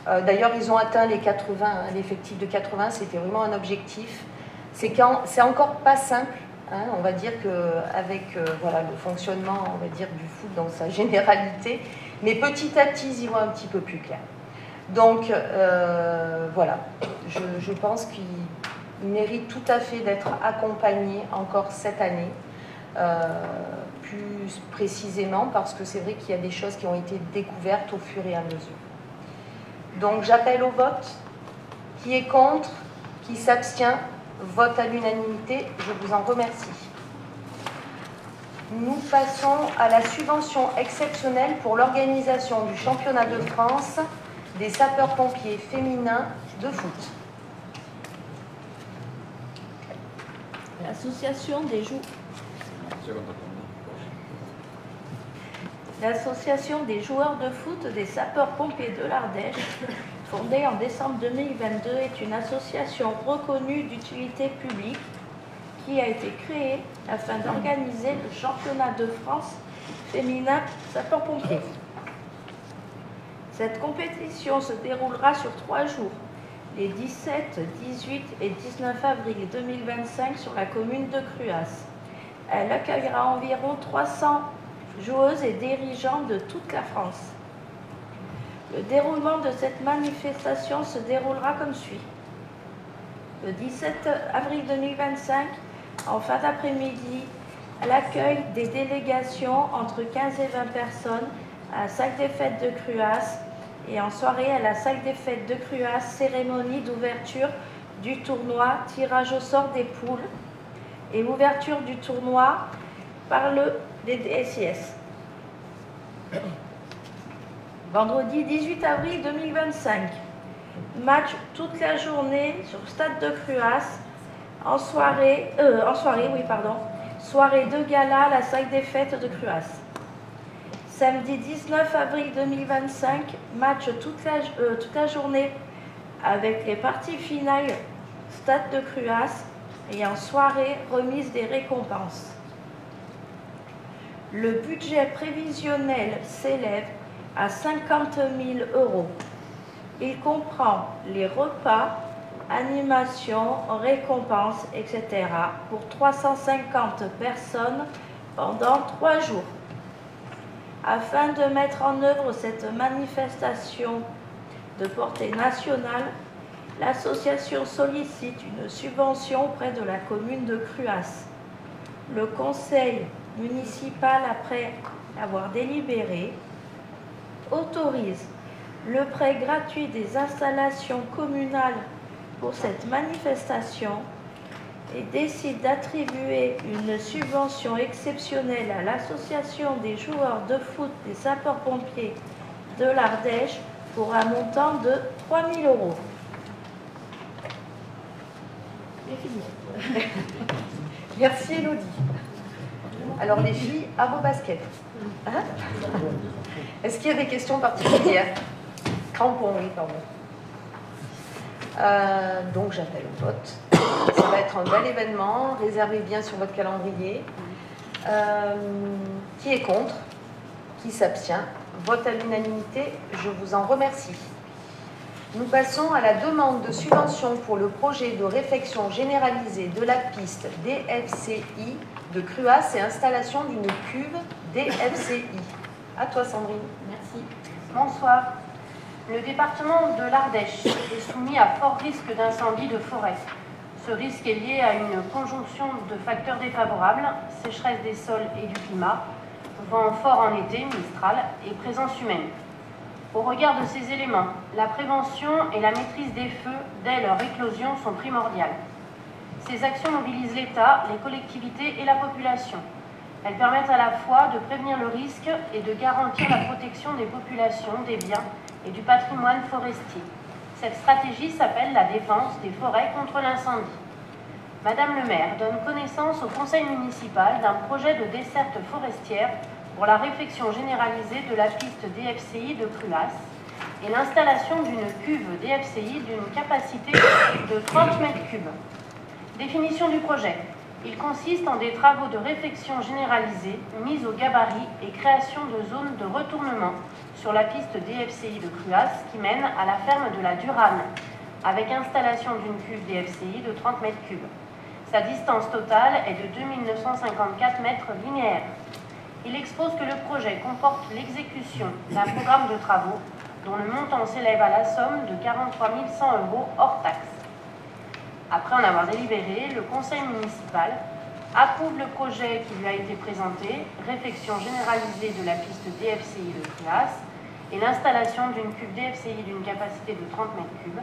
D'ailleurs, ils ont atteint les 80, hein, l'effectif de 80, c'était vraiment un objectif. C'est encore pas simple. Hein, on va dire qu'avec voilà, le fonctionnement, on va dire, du foot dans sa généralité, mais petit à petit, ils y voient un petit peu plus clair. Donc, voilà, je pense qu'ils méritent tout à fait d'être accompagnés encore cette année, plus précisément, parce que c'est vrai qu'il y a des choses qui ont été découvertes au fur et à mesure. Donc, j'appelle au vote. Qui est contre? Qui s'abstient? Vote à l'unanimité, je vous en remercie. Nous passons à la subvention exceptionnelle pour l'organisation du championnat de France des sapeurs-pompiers féminins de foot. L'association des joueurs de foot des sapeurs-pompiers de l'Ardèche, fondée en décembre 2022, est une association reconnue d'utilité publique qui a été créée afin d'organiser le championnat de France féminin sapeurs-pompiers. Cette compétition se déroulera sur 3 jours, les 17, 18 et 19 avril 2025 sur la commune de Cruas. Elle accueillera environ 300 joueuses et dirigeants de toute la France. Le déroulement de cette manifestation se déroulera comme suit. Le 17 avril 2025, en fin d'après-midi, à l'accueil des délégations entre 15 et 20 personnes à la salle des fêtes de Cruas et en soirée à la salle des fêtes de Cruas, cérémonie d'ouverture du tournoi, tirage au sort des poules et ouverture du tournoi par le DDSIS. Vendredi 18 avril 2025, match toute la journée sur le stade de Cruas, soirée de gala à la salle des fêtes de Cruas. Samedi 19 avril 2025, match toute la journée avec les parties finales stade de Cruas et en soirée remise des récompenses. Le budget prévisionnel s'élève à 50 000 €. Il comprend les repas, animations, récompenses, etc. pour 350 personnes pendant 3 jours. Afin de mettre en œuvre cette manifestation de portée nationale, l'association sollicite une subvention auprès de la commune de Cruas. Le conseil municipal, après avoir délibéré, autorise le prêt gratuit des installations communales pour cette manifestation et décide d'attribuer une subvention exceptionnelle à l'association des joueurs de foot des sapeurs-pompiers de l'Ardèche pour un montant de 3 000 €. C'est fini. Merci Elodie. Alors les filles, à vos baskets. Hein? Est-ce qu'il y a des questions particulières? Crampons, oui, pardon. Donc j'appelle au vote. Ça va être un bel événement, réservez bien sur votre calendrier. Qui est contre? Qui s'abstient? Vote à l'unanimité, je vous en remercie. Nous passons à la demande de subvention pour le projet de réfection généralisée de la piste DFCI de Cruas et installation d'une cuve DFCI. À toi Sandrine. Merci. Bonsoir. Le département de l'Ardèche est soumis à fort risque d'incendie de forêt. Ce risque est lié à une conjonction de facteurs défavorables, sécheresse des sols et du climat, vent fort en été, Mistral, et présence humaine. Au regard de ces éléments, la prévention et la maîtrise des feux dès leur éclosion sont primordiales. Ces actions mobilisent l'État, les collectivités et la population. Elles permettent à la fois de prévenir le risque et de garantir la protection des populations, des biens et du patrimoine forestier. Cette stratégie s'appelle la défense des forêts contre l'incendie. Madame le maire donne connaissance au conseil municipal d'un projet de desserte forestière pour la réfection généralisée de la piste DFCI de Cruas et l'installation d'une cuve DFCI d'une capacité de 30 mètres cubes. Définition du projet. Il consiste en des travaux de réfection généralisée, mise au gabarit et création de zones de retournement sur la piste DFCI de Cruas qui mène à la ferme de la Durane, avec installation d'une cuve DFCI de 30 mètres cubes. Sa distance totale est de 2954 mètres linéaires. Il expose que le projet comporte l'exécution d'un programme de travaux dont le montant s'élève à la somme de 43 100 € hors taxe. Après en avoir délibéré, le conseil municipal approuve le projet qui lui a été présenté, réfection généralisée de la piste DFCI de Cruas et l'installation d'une cuve DFCI d'une capacité de 30 mètres cubes,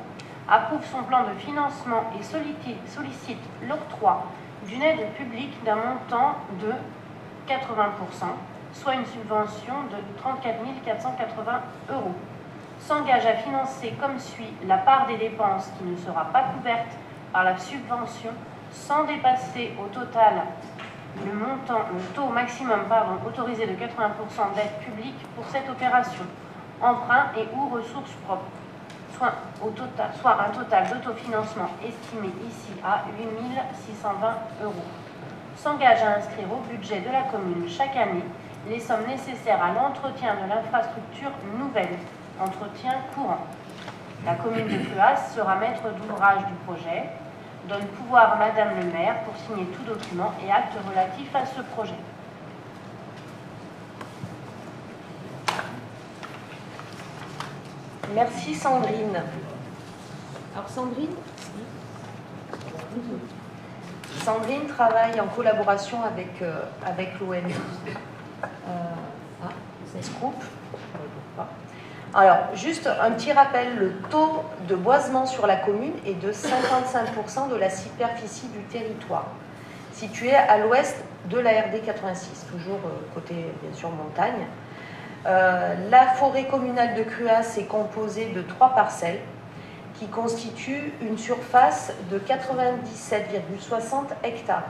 approuve son plan de financement et sollicite l'octroi d'une aide publique d'un montant de 80%, soit une subvention de 34 480 €. S'engage à financer comme suit la part des dépenses qui ne sera pas couverte par la subvention sans dépasser au total le taux maximum autorisé de 80% d'aide publique pour cette opération, emprunt et ou ressources propres, soit un total d'autofinancement estimé ici à 8 620 €. S'engage à inscrire au budget de la commune chaque année les sommes nécessaires à l'entretien de l'infrastructure nouvelle, entretien courant. La commune de Cruas sera maître d'ouvrage du projet, donne pouvoir à Madame le maire pour signer tout document et acte relatif à ce projet. Merci Sandrine. Alors Sandrine travaille en collaboration avec l'ONF. Scoop. Alors, juste un petit rappel, le taux de boisement sur la commune est de 55% de la superficie du territoire, situé à l'ouest de la RD 86, toujours côté, bien sûr, montagne. La forêt communale de Cruas est composée de 3 parcelles qui constituent une surface de 97,60 hectares.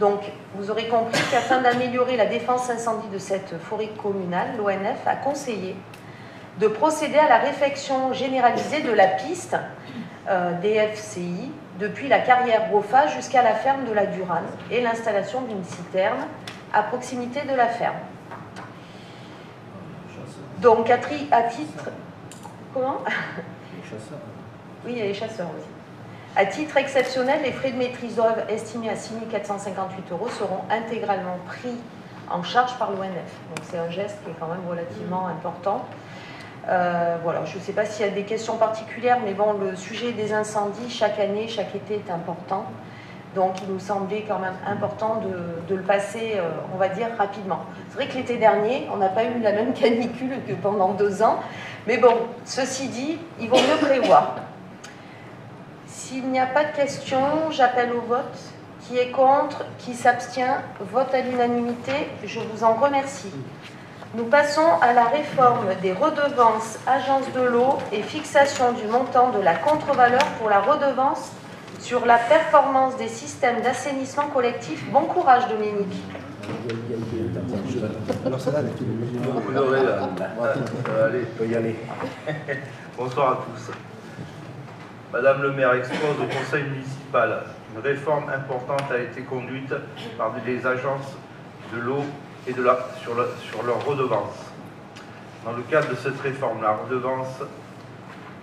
Donc, vous aurez compris qu'afin d'améliorer la défense incendie de cette forêt communale, l'ONF a conseillé de procéder à la réfection généralisée de la piste DFCI depuis la carrière Rofa jusqu'à la ferme de la Durane et l'installation d'une citerne à proximité de la ferme. Donc, à titre... Comment? Les chasseurs. Oui, il y a les chasseurs aussi. À titre exceptionnel, les frais de maîtrise d'œuvre estimés à 6 458 € seront intégralement pris en charge par l'ONF. Donc, c'est un geste qui est quand même relativement important. Voilà, je ne sais pas s'il y a des questions particulières, mais bon, le sujet des incendies, chaque année, chaque été est important. Donc, il nous semblait quand même important de le passer, on va dire, rapidement. C'est vrai que l'été dernier, on n'a pas eu la même canicule que pendant 2 ans. Mais bon, ceci dit, il vaut mieux prévoir. S'il n'y a pas de questions, j'appelle au vote. Qui est contre? Qui s'abstient? Vote à l'unanimité. Je vous en remercie. Nous passons à la réforme des redevances agences de l'eau et fixation du montant de la contre-valeur pour la redevance sur la performance des systèmes d'assainissement collectif. Bon courage, Dominique. Alors ça va, Vous aurez là. Allez, il peut y aller. Bonsoir à tous. Madame le maire expose au conseil municipal. Une réforme importante a été conduite par les agences de l'eau et sur leurs redevances. Dans le cadre de cette réforme, la redevance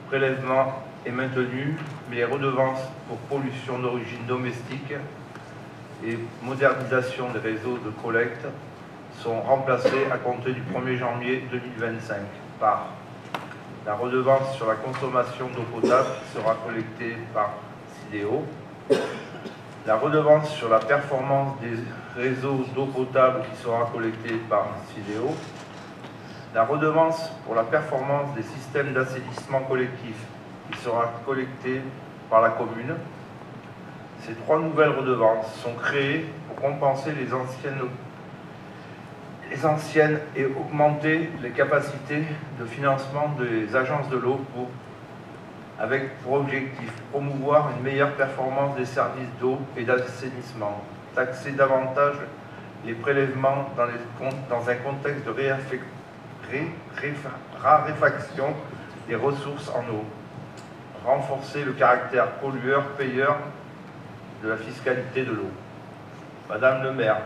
prélèvement est maintenue, mais les redevances pour pollution d'origine domestique et modernisation des réseaux de collecte sont remplacées à compter du 1er janvier 2025 par la redevance sur la consommation d'eau potable qui sera collectée par Sidéo, la redevance sur la performance des réseaux d'eau potable qui sera collectée par Sidéo, la redevance pour la performance des systèmes d'assainissement collectif qui sera collectée par la commune. Ces 3 nouvelles redevances sont créées pour compenser les anciennes et augmenter les capacités de financement des agences de l'eau avec pour objectif promouvoir une meilleure performance des services d'eau et d'assainissement, taxer davantage les prélèvements dans un contexte de raréfaction des ressources en eau, renforcer le caractère pollueur-payeur de la fiscalité de l'eau. Madame le maire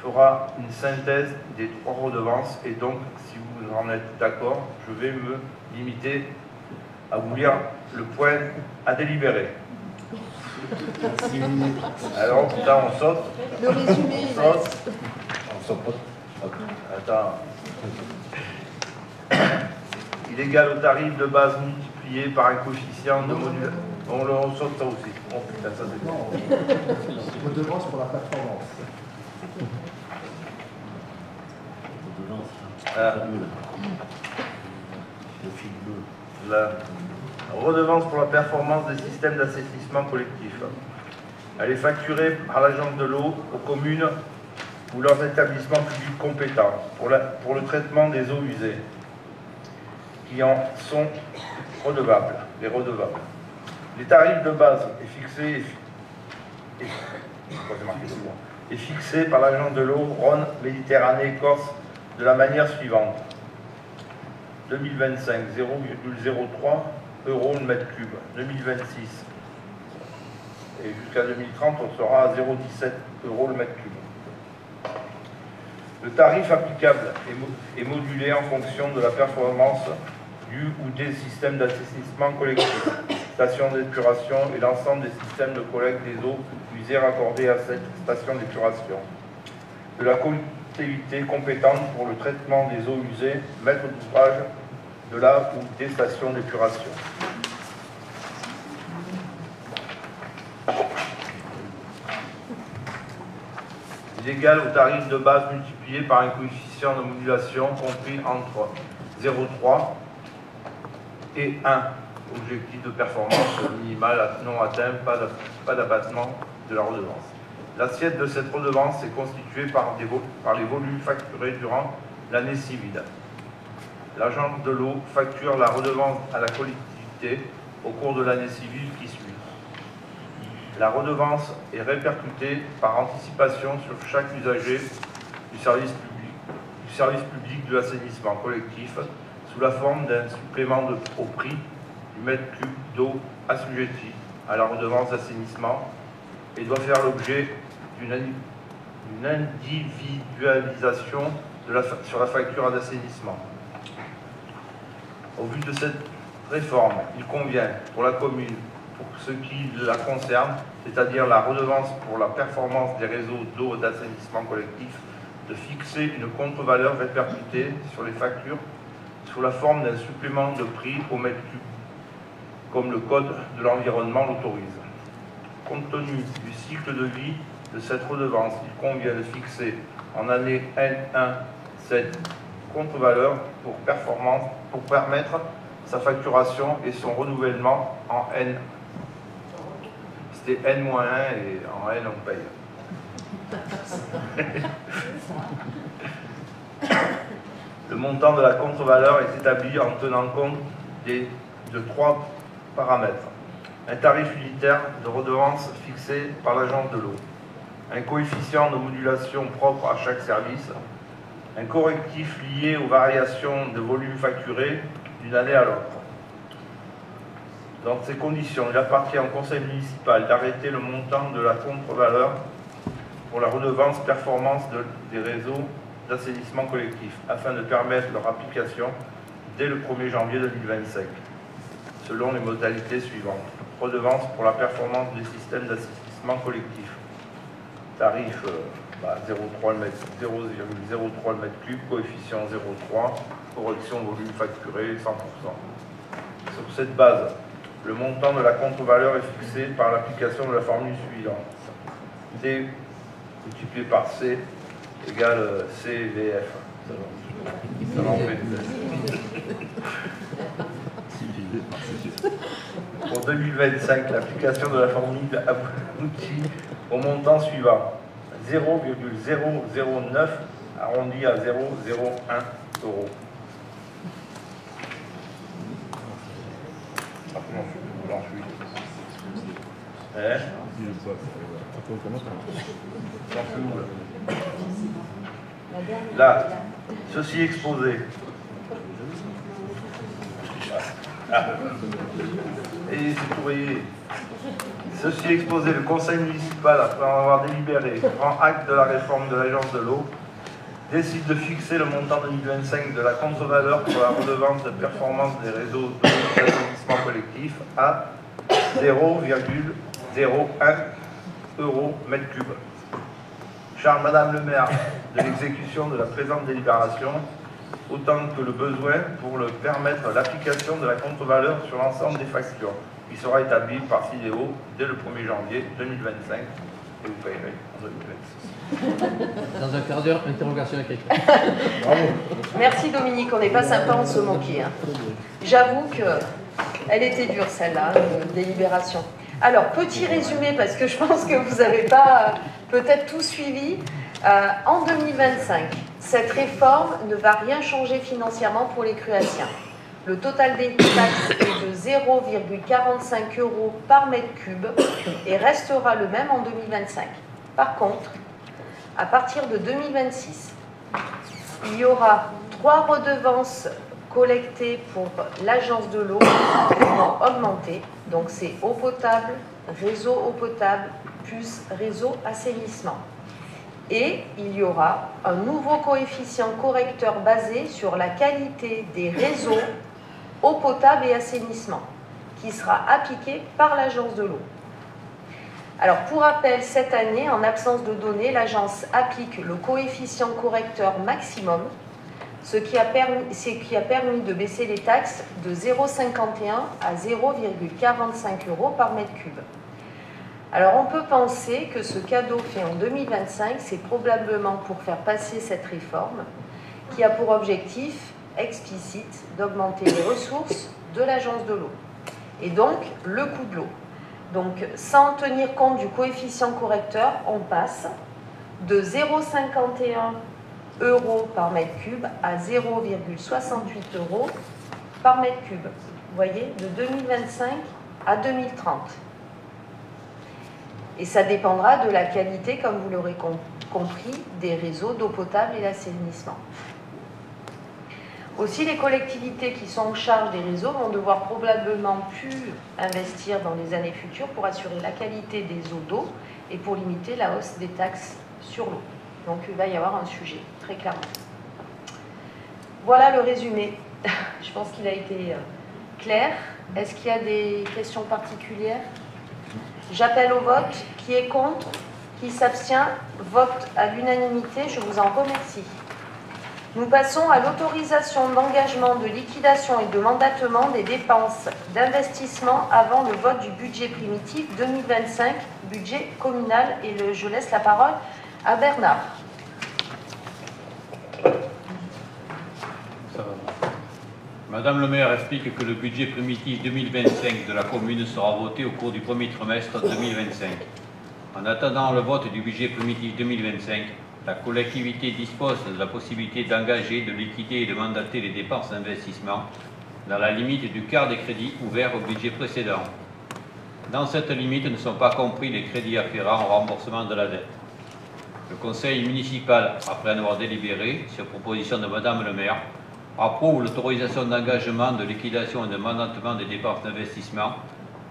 fera une synthèse des 3 redevances et donc, si vous en êtes d'accord, je vais me limiter à vous lire le point à délibérer. Alors, là, on saute. Le résumé, on saute. Attends. Il est égal au tarif de base multiplié par un coefficient de modulation. On saute ça aussi. Oh putain, ça c'est bon. Redevance pour la performance. La redevance pour la performance des systèmes d'assainissement collectif. Elle est facturée par l'agence de l'eau aux communes ou leurs établissements publics compétents pour le traitement des eaux usées qui en sont redevables, les redevables. Les tarifs de base est fixé par l'agence de l'eau Rhône, Méditerranée, Corse de la manière suivante. 2025, 0,03 € le mètre cube. 2026 et jusqu'à 2030, on sera à 0,17 € le mètre cube. Le tarif applicable est modulé en fonction de la performance du ou des systèmes d'assainissement collectif, stations d'épuration et l'ensemble des systèmes de collecte des eaux usées raccordées à cette station d'épuration. De la collectivité compétente pour le traitement des eaux usées, maître d'ouvrage de la ou des stations d'épuration. Il est égal au tarif de base multiplié par un coefficient de modulation compris entre 0,3 et 1. Objectif de performance minimale non atteint, pas d'abattement de la redevance. L'assiette de cette redevance est constituée par les volumes facturés durant l'année civile. L'agence de l'eau facture la redevance à la collectivité au cours de l'année civile qui suit. La redevance est répercutée par anticipation sur chaque usager du service public de l'assainissement collectif sous la forme d'un supplément au prix du mètre cube d'eau assujetti à la redevance d'assainissement et doit faire l'objet d'une d'une individualisation sur la facture d'assainissement. Au vu de cette réforme, il convient pour la commune, pour ce qui la concerne, c'est-à-dire la redevance pour la performance des réseaux d'eau et d'assainissement collectif, de fixer une contre-valeur répercutée sur les factures sous la forme d'un supplément de prix au mètre cube, comme le Code de l'environnement l'autorise. Compte tenu du cycle de vie de cette redevance, il convient de fixer en année N1 cette contre-valeur pour permettre sa facturation et son renouvellement en N. C'était N-1 et en N on paye. Le montant de la contre-valeur est établi en tenant compte de 3 paramètres. Un tarif unitaire de redevance fixé par l'agence de l'eau, un coefficient de modulation propre à chaque service, un correctif lié aux variations de volume facturé d'une année à l'autre. Dans ces conditions, il appartient au conseil municipal d'arrêter le montant de la contre-valeur pour la redevance performance des réseaux d'assainissement collectif, afin de permettre leur application dès le 1er janvier 2025, selon les modalités suivantes. Redevance pour la performance des systèmes d'assainissement collectif. Tarif 0,03 le mètre cube, coefficient 0,3, correction volume facturé 100%. Sur cette base, le montant de la contre-valeur est fixé par l'application de la formule suivante. D multiplié par C égale CVF. Ça m'en fait. Pour 2025, l'application de la formule aboutit au montant suivant. 0,009 arrondi à 0,01 euros. Là, ceci exposé. Et c'est pour voyez. Ceci exposé, le conseil municipal, après en avoir délibéré, prend acte de la réforme de l'agence de l'eau, décide de fixer le montant 2025 de la contre-valeur pour la redevance de performance des réseaux d'assainissement collectif à 0,01 € mètre cube. Charge Madame le maire de l'exécution de la présente délibération, autant que le besoin pour le permettre l'application de la contre-valeur sur l'ensemble des factures, qui sera établie par CIDEO dès le 1er janvier 2025 et vous payerez en 2026. Dans un quart d'heure, interrogation écrite. Bravo. Merci Dominique, on n'est pas sympa, on se moquait. Hein. J'avoue qu'elle était dure celle-là, délibération. Alors, petit résumé, parce que je pense que vous n'avez pas peut-être tout suivi. En 2025, cette réforme ne va rien changer financièrement pour les Cruassiens. Le total des taxes est de 0,45 € par mètre cube et restera le même en 2025. Par contre, à partir de 2026, il y aura 3 redevances collectées pour l'agence de l'eau qui vont augmenter. Donc c'est eau potable, réseau eau potable, plus réseau assainissement. Et il y aura un nouveau coefficient correcteur basé sur la qualité des réseaux eau potable et assainissement, qui sera appliqué par l'agence de l'eau. Alors pour rappel, cette année, en absence de données, l'agence applique le coefficient correcteur maximum, ce qui a permis de baisser les taxes de 0,51 à 0,45 € par mètre cube. Alors on peut penser que ce cadeau fait en 2025, c'est probablement pour faire passer cette réforme qui a pour objectif explicite d'augmenter les ressources de l'agence de l'eau et donc le coût de l'eau. Donc sans tenir compte du coefficient correcteur, on passe de 0,51 € par mètre cube à 0,68 € par mètre cube. Vous voyez, de 2025 à 2030. Et ça dépendra de la qualité, comme vous l'aurez compris, des réseaux d'eau potable et d'assainissement. Aussi, les collectivités qui sont en charge des réseaux vont devoir probablement plus investir dans les années futures pour assurer la qualité des eaux d'eau et pour limiter la hausse des taxes sur l'eau. Donc il va y avoir un sujet, très clairement. Voilà le résumé. Je pense qu'il a été clair. Est-ce qu'il y a des questions particulières? J'appelle au vote. Qui est contre? Qui s'abstient? Vote à l'unanimité. Je vous en remercie. Nous passons à l'autorisation d'engagement, de liquidation et de mandatement des dépenses d'investissement avant le vote du budget primitif 2025, budget communal. Et je laisse la parole à Bernard. Madame le maire explique que le budget primitif 2025 de la commune sera voté au cours du premier trimestre 2025. En attendant le vote du budget primitif 2025, la collectivité dispose de la possibilité d'engager, de liquider et de mandater les dépenses d'investissement dans la limite du quart des crédits ouverts au budget précédent. Dans cette limite ne sont pas compris les crédits afférents au remboursement de la dette. Le conseil municipal, après en avoir délibéré, sur proposition de Madame le maire, approuve l'autorisation d'engagement, de liquidation et de mandatement des dépenses d'investissement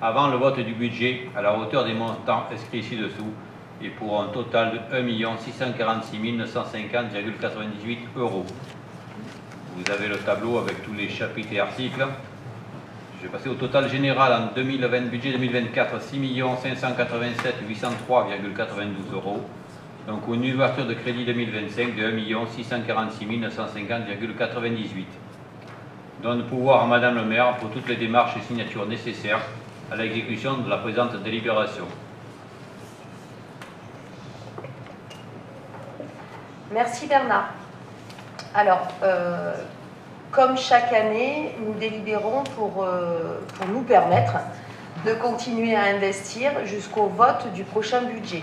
avant le vote du budget à la hauteur des montants inscrits ci-dessous et pour un total de 1 646 950,98 €. Vous avez le tableau avec tous les chapitres et articles. Je vais passer au total général en 2020, budget 2024, 6 587 803,92 €. Donc une ouverture de crédit 2025 de 1 646 950,98 €. Donne pouvoir à Madame le maire pour toutes les démarches et signatures nécessaires à l'exécution de la présente délibération. Merci Bernard. Alors, comme chaque année, nous délibérons pour nous permettre de continuer à investir jusqu'au vote du prochain budget.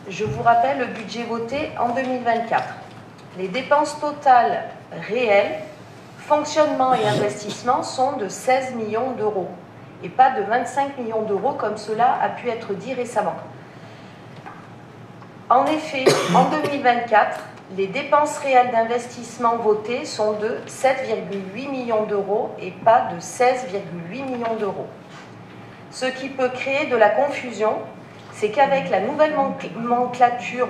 Je vous rappelle le budget voté en 2024. Les dépenses totales réelles, fonctionnement et investissement sont de 16 millions d'euros et pas de 25 millions d'euros comme cela a pu être dit récemment. En effet, en 2024, les dépenses réelles d'investissement votées sont de 7,8 millions d'euros et pas de 16,8 millions d'euros. Ce qui peut créer de la confusion, c'est qu'avec la nouvelle nomenclature,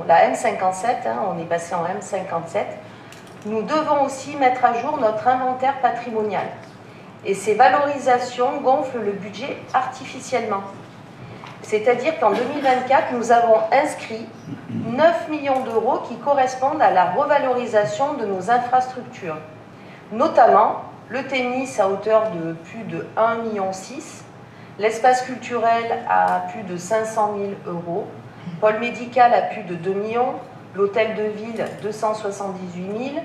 la M57, on est passé en M57, nous devons aussi mettre à jour notre inventaire patrimonial. Et ces valorisations gonflent le budget artificiellement. C'est-à-dire qu'en 2024, nous avons inscrit 9 millions d'euros qui correspondent à la revalorisation de nos infrastructures, notamment le tennis à hauteur de plus de 1,6 million, l'espace culturel à plus de 500 000 €, pôle médical à plus de 2 millions, l'hôtel de ville 278 000,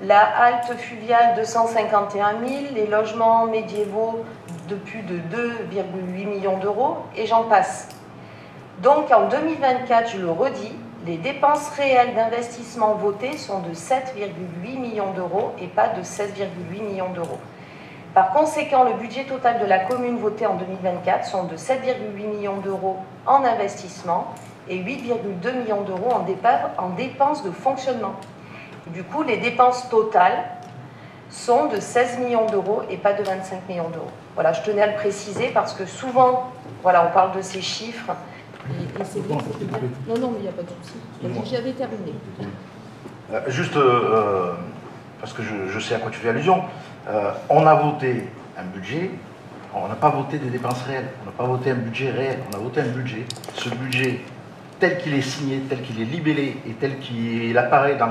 la halte fluviale 251 000, les logements médiévaux de plus de 2,8 millions d'euros, et j'en passe. Donc en 2024, je le redis, les dépenses réelles d'investissement votées sont de 7,8 millions d'euros et pas de 16,8 millions d'euros. Par conséquent, le budget total de la commune voté en 2024 sont de 7,8 millions d'euros en investissement et 8,2 millions d'euros en dépenses de fonctionnement. Du coup, les dépenses totales sont de 16 millions d'euros et pas de 25 millions d'euros. Voilà, je tenais à le préciser parce que souvent, voilà, on parle de ces chiffres. Et c'est bien, c'était bien. Non, mais il n'y a pas de souci. J'avais terminé. Juste, parce que je sais à quoi tu fais allusion, on a voté un budget, on n'a pas voté des dépenses réelles, on n'a pas voté un budget réel, on a voté un budget. Ce budget, tel qu'il est signé, tel qu'il est libellé et tel qu'il apparaît dans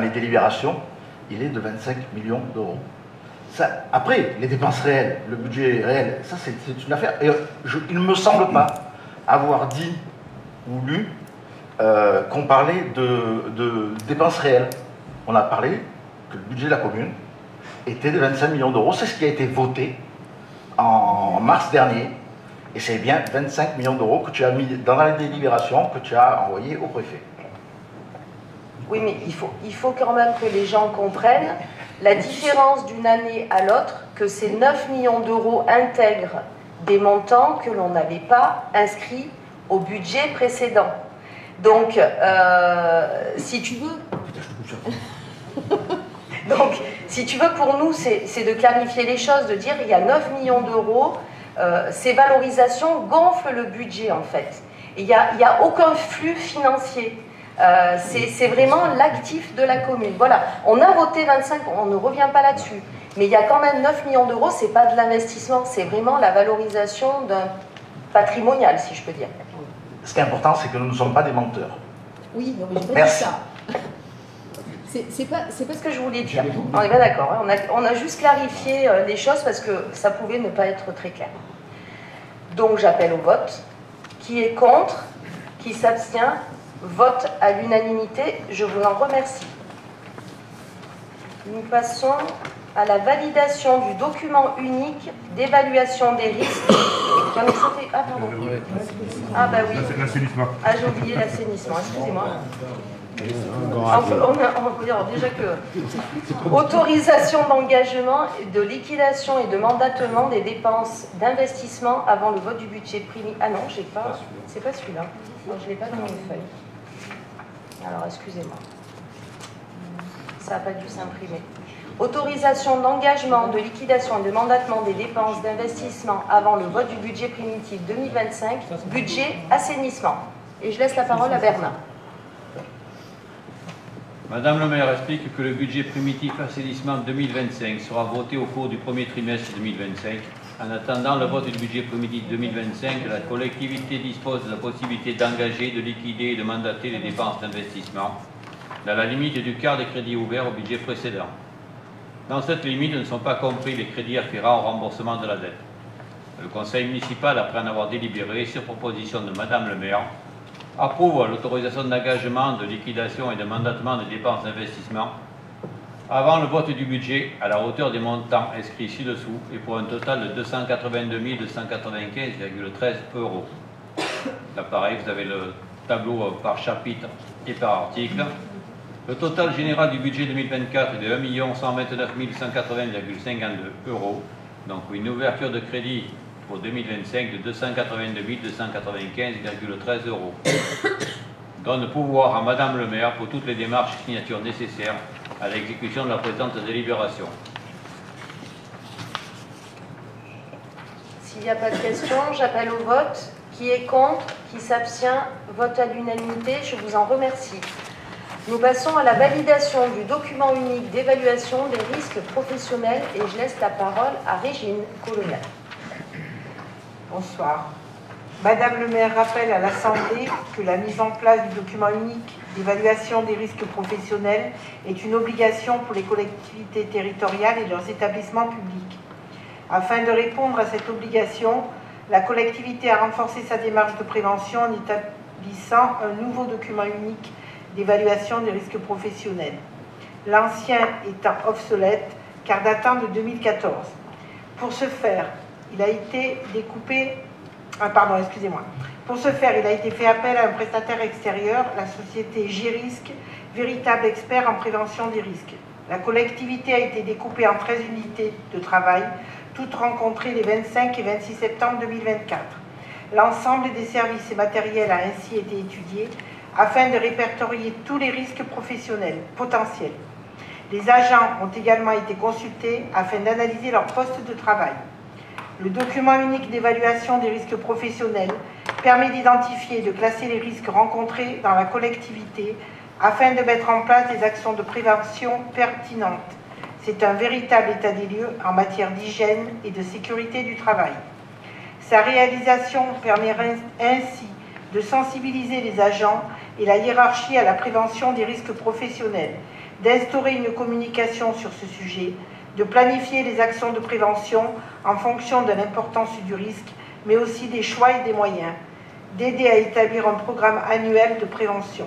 les délibérations, il est de 25 millions d'euros. Après, les dépenses réelles, le budget réel, ça c'est une affaire. Et il ne me semble pas avoir dit ou lu qu'on parlait de dépenses réelles. On a parlé que le budget de la commune était de 25 millions d'euros. C'est ce qui a été voté en mars dernier. Et c'est bien 25 millions d'euros que tu as mis dans la délibération, que tu as envoyé au préfet. Oui, mais il faut quand même que les gens comprennent la différence d'une année à l'autre, que ces 9 millions d'euros intègrent des montants que l'on n'avait pas inscrits au budget précédent. Donc, si tu veux... Donc, si tu veux, pour nous, c'est de clarifier les choses, de dire il y a 9 millions d'euros, ces valorisations gonflent le budget, en fait. Il n'y a aucun flux financier. C'est vraiment l'actif de la commune. Voilà, on a voté 25, on ne revient pas là-dessus. Mais il y a quand même 9 millions d'euros, ce n'est pas de l'investissement, c'est vraiment la valorisation d'un patrimonial, si je peux dire. Ce qui est important, c'est que nous ne sommes pas des menteurs. Oui, non, mais je pas dit ça. C'est pas ce que je voulais dire. On est bien d'accord, hein. On a juste clarifié les choses parce que ça pouvait ne pas être très clair. Donc j'appelle au vote. Qui est contre? Qui s'abstient? Vote à l'unanimité. Je vous en remercie. Nous passons à la validation du document unique d'évaluation des risques. J'en ai sauté. Ah, pardon. Ah, bah oui. L'assainissement. Ah, j'ai oublié l'assainissement, excusez-moi. On peut dire déjà que autorisation d'engagement, de liquidation et de mandatement des dépenses d'investissement avant le vote du budget privé. Ah non, j'ai pas. C'est pas celui-là. Je ne l'ai pas dans mes feuilles. Alors, excusez-moi. Ça n'a pas dû s'imprimer. Autorisation d'engagement, de liquidation et de mandatement des dépenses d'investissement avant le vote du budget primitif 2025, budget assainissement. Et je laisse la parole à Bernard. Madame le maire explique que le budget primitif assainissement 2025 sera voté au cours du premier trimestre 2025. En attendant le vote du budget primitif 2025, la collectivité dispose de la possibilité d'engager, de liquider et de mandater les dépenses d'investissement dans la limite du quart des crédits ouverts au budget précédent. Dans cette limite ne sont pas compris les crédits afférents au remboursement de la dette. Le conseil municipal, après en avoir délibéré, sur proposition de Madame le maire, approuve l'autorisation d'engagement, de liquidation et de mandatement des dépenses d'investissement avant le vote du budget à la hauteur des montants inscrits ci-dessous et pour un total de 282 295,13 €. Là, pareil, vous avez le tableau par chapitre et par article. Le total général du budget 2024 est de 1 129 180,52 €, donc une ouverture de crédit pour 2025 de 282 295,13 €. Donne pouvoir à Madame le maire pour toutes les démarches et signatures nécessaires à l'exécution de la présente délibération. S'il n'y a pas de questions, j'appelle au vote. Qui est contre? Qui s'abstient? Vote à l'unanimité. Je vous en remercie. Nous passons à la validation du document unique d'évaluation des risques professionnels et je laisse la parole à Régine Colonial. Bonsoir. Madame le maire rappelle à l'Assemblée que la mise en place du document unique d'évaluation des risques professionnels est une obligation pour les collectivités territoriales et leurs établissements publics. Afin de répondre à cette obligation, la collectivité a renforcé sa démarche de prévention en établissant un nouveau document unique d'évaluation des risques professionnels. L'ancien étant obsolète car datant de 2014. Pour ce faire, il a été fait appel à un prestataire extérieur, la société Girisque, véritable expert en prévention des risques. La collectivité a été découpée en 13 unités de travail, toutes rencontrées les 25 et 26 septembre 2024. L'ensemble des services et matériels a ainsi été étudié afin de répertorier tous les risques professionnels potentiels. Les agents ont également été consultés afin d'analyser leur poste de travail. Le document unique d'évaluation des risques professionnels permet d'identifier et de classer les risques rencontrés dans la collectivité afin de mettre en place des actions de prévention pertinentes. C'est un véritable état des lieux en matière d'hygiène et de sécurité du travail. Sa réalisation permet ainsi de sensibiliser les agents et la hiérarchie à la prévention des risques professionnels, d'instaurer une communication sur ce sujet, de planifier les actions de prévention en fonction de l'importance du risque, mais aussi des choix et des moyens, d'aider à établir un programme annuel de prévention.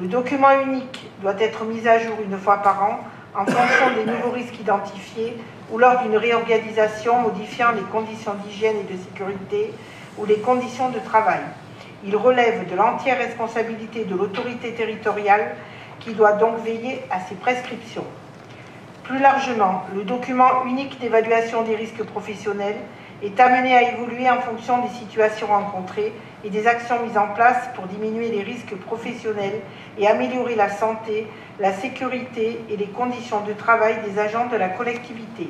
Le document unique doit être mis à jour une fois par an en fonction des nouveaux risques identifiés ou lors d'une réorganisation modifiant les conditions d'hygiène et de sécurité ou les conditions de travail. Il relève de l'entière responsabilité de l'autorité territoriale qui doit donc veiller à ses prescriptions. Plus largement, le document unique d'évaluation des risques professionnels est amené à évoluer en fonction des situations rencontrées et des actions mises en place pour diminuer les risques professionnels et améliorer la santé, la sécurité et les conditions de travail des agents de la collectivité.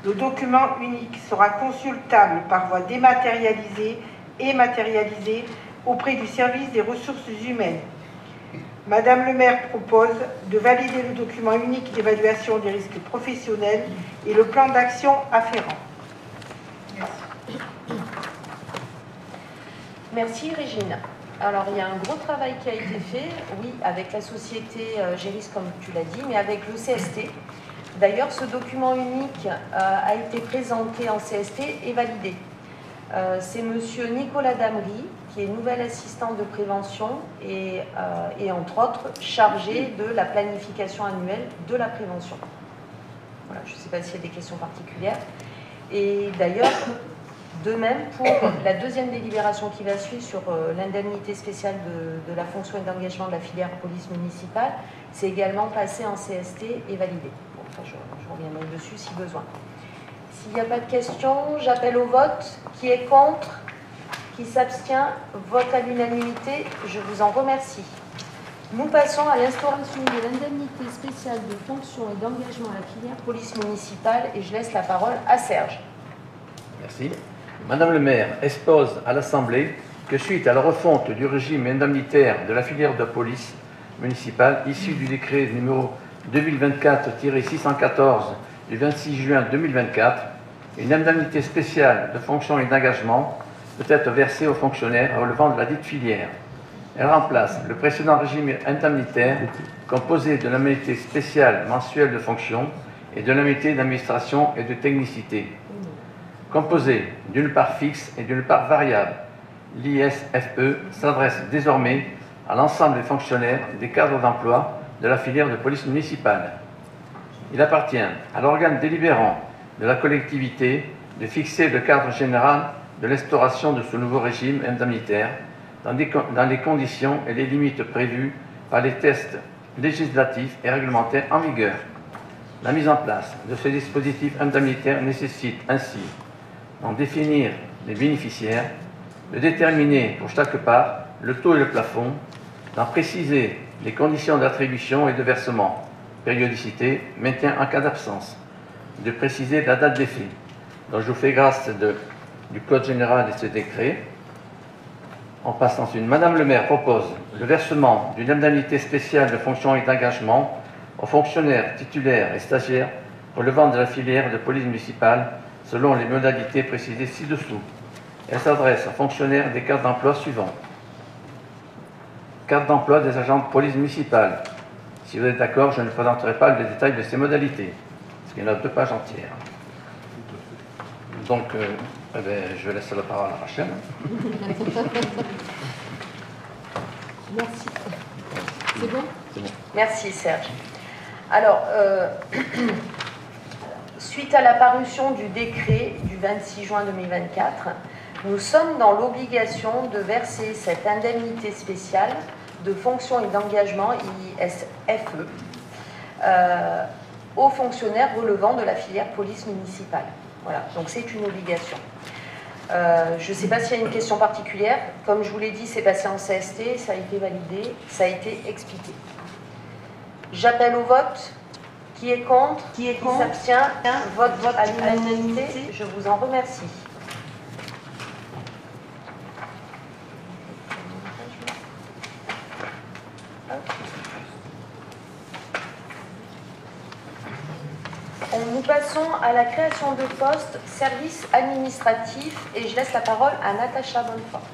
Le document unique sera consultable par voie dématérialisée et matérialisée auprès du service des ressources humaines. Madame le maire propose de valider le document unique d'évaluation des risques professionnels et le plan d'action afférent. Merci Régine. Alors il y a un gros travail qui a été fait, oui, avec la société Géris comme tu l'as dit, mais avec le CST. D'ailleurs, ce document unique a été présenté en CST et validé. C'est monsieur Nicolas Damery, qui est nouvel assistant de prévention et entre autres chargé de la planification annuelle de la prévention. Voilà, je ne sais pas s'il y a des questions particulières. Et d'ailleurs, de même pour la deuxième délibération qui va suivre sur l'indemnité spéciale de la fonction et d'engagement de la filière police municipale, c'est également passé en CST et validé. Bon, enfin, je reviendrai dessus si besoin. S'il n'y a pas de questions, j'appelle au vote. Qui est contre? Qui s'abstient? Vote à l'unanimité. Je vous en remercie. Nous passons à l'instauration de l'indemnité spéciale de fonction et d'engagement à la filière police municipale et je laisse la parole à Serge. Merci. Madame le maire expose à l'Assemblée que suite à la refonte du régime indemnitaire de la filière de police municipale issu du décret numéro 2024-614 du 26 juin 2024, une indemnité spéciale de fonction et d'engagement peut être versée aux fonctionnaires relevant de la dite filière. Elle remplace le précédent régime indemnitaire composé de l'indemnité spéciale mensuelle de fonction et de l'indemnité d'administration et de technicité. Composée d'une part fixe et d'une part variable, l'ISFE s'adresse désormais à l'ensemble des fonctionnaires des cadres d'emploi de la filière de police municipale. Il appartient à l'organe délibérant de la collectivité de fixer le cadre général de l'instauration de ce nouveau régime indemnitaire dans les conditions et les limites prévues par les textes législatifs et réglementaires en vigueur. La mise en place de ce dispositif indemnitaire nécessite ainsi d'en définir les bénéficiaires, de déterminer pour chaque part le taux et le plafond, d'en préciser les conditions d'attribution et de versement, périodicité, maintien en cas d'absence, de préciser la date d'effet, dont je vous fais grâce du Code général et de ce décret. En passant une, Madame le maire propose le versement d'une indemnité spéciale de fonction et d'engagement aux fonctionnaires titulaires et stagiaires relevant de la filière de police municipale selon les modalités précisées ci-dessous. Elle s'adresse aux fonctionnaires des cadres d'emploi suivants. Carte d'emploi des agents de police municipale. Si vous êtes d'accord, je ne présenterai pas le détail de ces modalités, parce qu'il y en a 2 pages entières. Donc, je laisse la parole à Rachel. Merci. C'est bon? C'est bon. Merci Serge. Alors, suite à la parution du décret du 26 juin 2024, nous sommes dans l'obligation de verser cette indemnité spéciale de fonction et d'engagement ISFE aux fonctionnaires relevant de la filière police municipale. Voilà, donc c'est une obligation. Je ne sais pas s'il y a une question particulière. Comme je vous l'ai dit, c'est passé en CST, ça a été validé, ça a été expliqué. J'appelle au vote. Qui est contre? Qui s'abstient? Vote à l'unanimité. Je vous en remercie. Nous passons à la création de postes, services administratifs, et je laisse la parole à Natacha Bonnefort.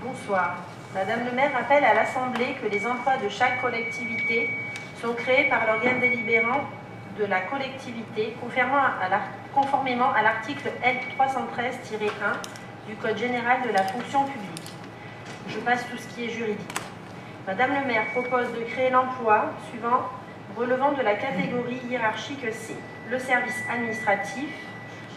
Bonsoir. Madame le maire rappelle à l'Assemblée que les emplois de chaque collectivité sont créés par l'organe délibérant de la collectivité, conformément à l'article L313-1 du Code général de la fonction publique. Je passe tout ce qui est juridique. Madame le maire propose de créer l'emploi suivant relevant de la catégorie hiérarchique C. Le service administratif,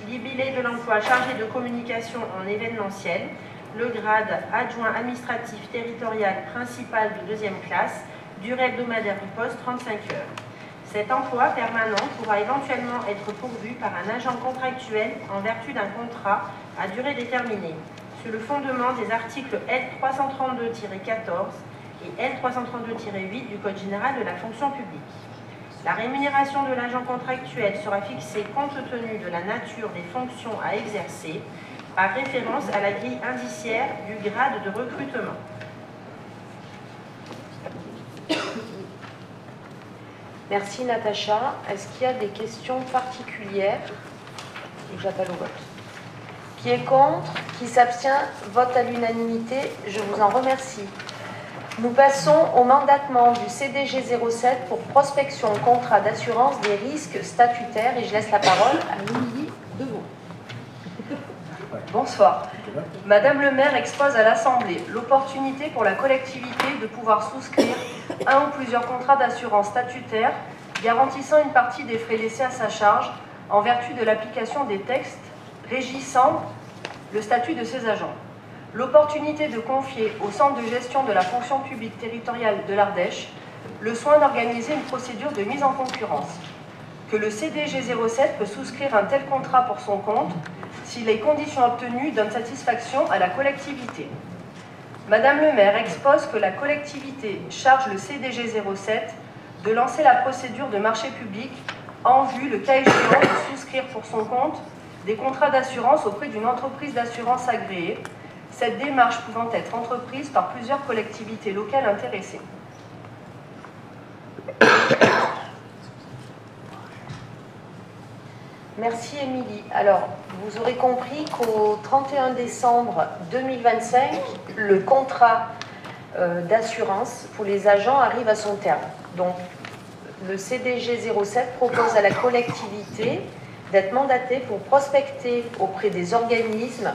libellé de l'emploi chargé de communication en événementiel, le grade adjoint administratif territorial principal de 2e classe, durée hebdomadaire du poste 35 heures. Cet emploi permanent pourra éventuellement être pourvu par un agent contractuel en vertu d'un contrat à durée déterminée, sur le fondement des articles L332-14 et L332-8 du Code général de la fonction publique. La rémunération de l'agent contractuel sera fixée compte tenu de la nature des fonctions à exercer, par référence à la grille indiciaire du grade de recrutement. Merci Natacha. Est-ce qu'il y a des questions particulières? J'appelle au vote. Qui est contre? Qui s'abstient? Vote à l'unanimité. Je vous en remercie. Nous passons au mandatement du CDG 07 pour prospection contrat d'assurance des risques statutaires et je laisse la parole à Émilie Devaux. Bonsoir. Madame le maire expose à l'Assemblée l'opportunité pour la collectivité de pouvoir souscrire un ou plusieurs contrats d'assurance statutaire garantissant une partie des frais laissés à sa charge en vertu de l'application des textes régissant le statut de ses agents. L'opportunité de confier au Centre de gestion de la fonction publique territoriale de l'Ardèche le soin d'organiser une procédure de mise en concurrence. Que le CDG 07 peut souscrire un tel contrat pour son compte si les conditions obtenues donnent satisfaction à la collectivité. Madame le maire expose que la collectivité charge le CDG 07 de lancer la procédure de marché public en vue, le cas échéant, de souscrire pour son compte des contrats d'assurance auprès d'une entreprise d'assurance agréée, cette démarche pouvant être entreprise par plusieurs collectivités locales intéressées. Merci Émilie. Alors, vous aurez compris qu'au 31 décembre 2025, le contrat d'assurance pour les agents arrive à son terme. Donc, le CDG 07 propose à la collectivité d'être mandaté pour prospecter auprès des organismes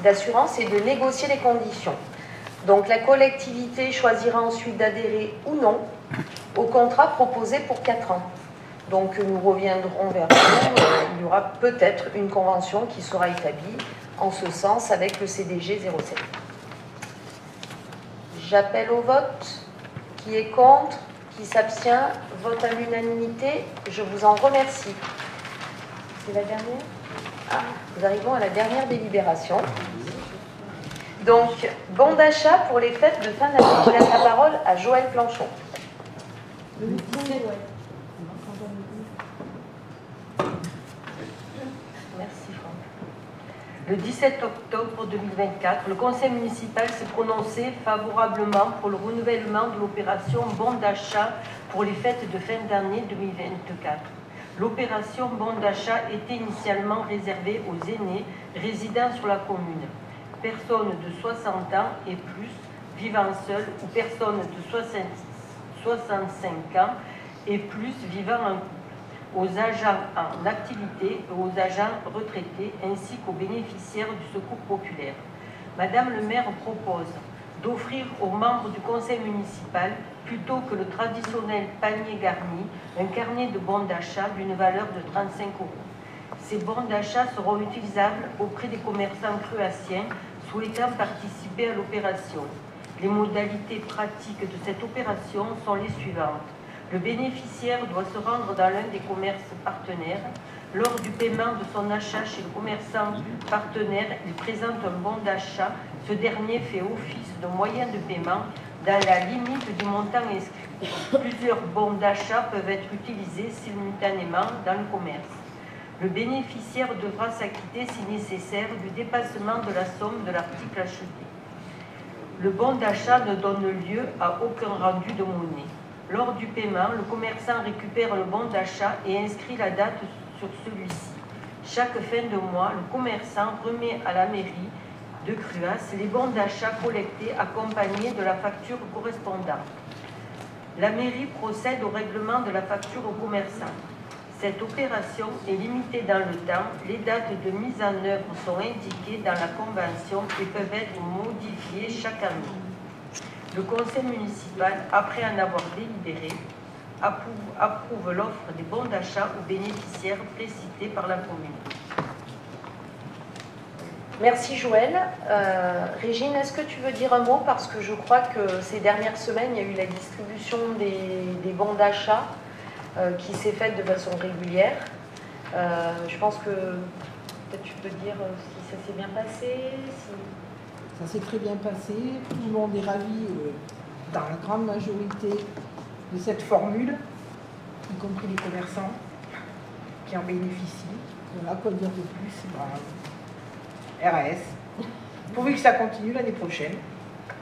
d'assurance et de négocier les conditions. Donc, la collectivité choisira ensuite d'adhérer ou non au contrat proposé pour 4 ans. Donc nous reviendrons vers vous, il y aura peut-être une convention qui sera établie en ce sens avec le CDG 07. J'appelle au vote. Qui est contre? Qui s'abstient? Vote à l'unanimité. Je vous en remercie. C'est la dernière? Ah, nous arrivons à la dernière délibération. Donc, bon d'achat pour les fêtes de fin d'année. Je laisse la parole à Joël Planchon. Merci Franck. Le 17 octobre 2024, le conseil municipal s'est prononcé favorablement pour le renouvellement de l'opération bon d'achat pour les fêtes de fin d'année 2024. L'opération bon d'achat était initialement réservée aux aînés résidant sur la commune, personnes de 60 ans et plus vivant seules ou personnes de 65 ans et plus vivant en couple, aux agents en activité et aux agents retraités ainsi qu'aux bénéficiaires du secours populaire. Madame le maire propose d'offrir aux membres du conseil municipal, plutôt que le traditionnel panier garni, un carnet de bons d'achat d'une valeur de 35 €. Ces bons d'achat seront utilisables auprès des commerçants cruassiens souhaitant participer à l'opération. Les modalités pratiques de cette opération sont les suivantes. Le bénéficiaire doit se rendre dans l'un des commerces partenaires. Lors du paiement de son achat chez le commerçant partenaire, il présente un bon d'achat. Ce dernier fait office de moyen de paiement dans la limite du montant inscrit. Plusieurs bons d'achat peuvent être utilisés simultanément dans le commerce. Le bénéficiaire devra s'acquitter, si nécessaire, du dépassement de la somme de l'article acheté. Le bon d'achat ne donne lieu à aucun rendu de monnaie. Lors du paiement, le commerçant récupère le bon d'achat et inscrit la date sur celui-ci. Chaque fin de mois, le commerçant remet à la mairie de Cruas les bons d'achat collectés accompagnés de la facture correspondante. La mairie procède au règlement de la facture au commerçant. Cette opération est limitée dans le temps. Les dates de mise en œuvre sont indiquées dans la convention et peuvent être modifiées chaque année. Le conseil municipal, après en avoir délibéré, approuve l'offre des bons d'achat aux bénéficiaires précités par la commune. Merci Joël. Régine, est-ce que tu veux dire un mot? Parce que je crois que ces dernières semaines, il y a eu la distribution des bons d'achat qui s'est faite de façon régulière. Je pense que peut-être tu peux dire si ça s'est bien passé. Ça s'est très bien passé, tout le monde est ravi dans la grande majorité de cette formule, y compris les commerçants qui en bénéficient. Voilà, quoi dire de plus. RAS, pourvu que ça continue l'année prochaine,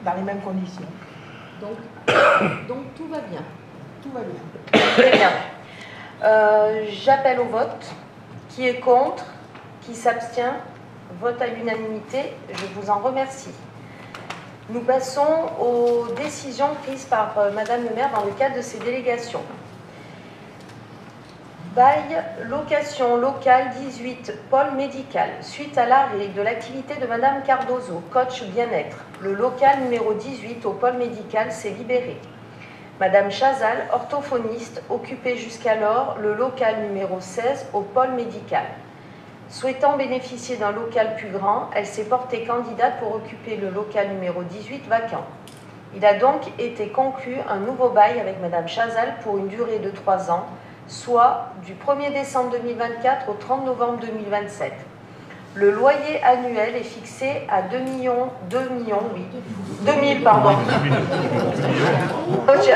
dans les mêmes conditions. Donc tout va bien. Tout va bien. Très bien. J'appelle au vote. Qui est contre? Qui s'abstient? Vote à l'unanimité. Je vous en remercie. Nous passons aux décisions prises par Madame le maire dans le cadre de ces délégations. Bail, location locale 18, pôle médical. Suite à l'arrêt de l'activité de Madame Cardozo, coach bien-être, le local numéro 18 au pôle médical s'est libéré. Madame Chazal, orthophoniste, occupait jusqu'alors le local numéro 16 au pôle médical. Souhaitant bénéficier d'un local plus grand, elle s'est portée candidate pour occuper le local numéro 18 vacant. Il a donc été conclu un nouveau bail avec Madame Chazal pour une durée de 3 ans, soit du 1er décembre 2024 au 30 novembre 2027. Le loyer annuel est fixé à 2 000, pardon.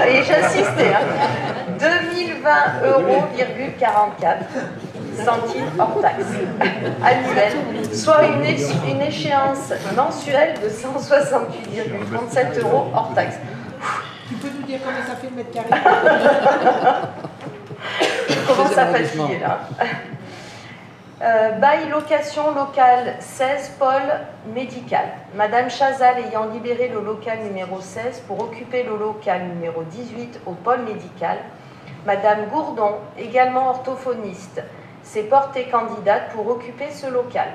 Et j'insistais, 2020,44 € hors taxe annuel, soit une échéance mensuelle de 168,37 € hors taxe. Tu peux nous dire combien ça fait le mètre carré? Je commence à fatiguer là. Bail location locale 16 pôle médical. Madame Chazal ayant libéré le local numéro 16 pour occuper le local numéro 18 au pôle médical, Madame Gourdon, également orthophoniste, s'est portée candidate pour occuper ce local.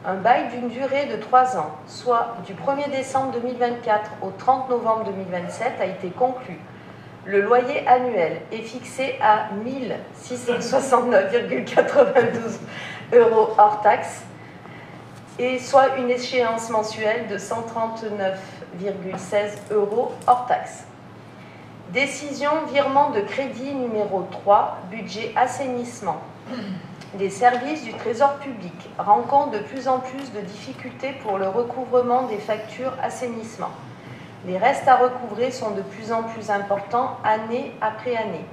Un bail d'une durée de 3 ans, soit du 1er décembre 2024 au 30 novembre 2027, a été conclu. Le loyer annuel est fixé à 1 669,92 € hors taxe, et soit une échéance mensuelle de 139,16 € hors taxe. Décision virement de crédit numéro 3, budget assainissement. Les services du Trésor public rencontrent de plus en plus de difficultés pour le recouvrement des factures assainissement. Les restes à recouvrer sont de plus en plus importants année après année.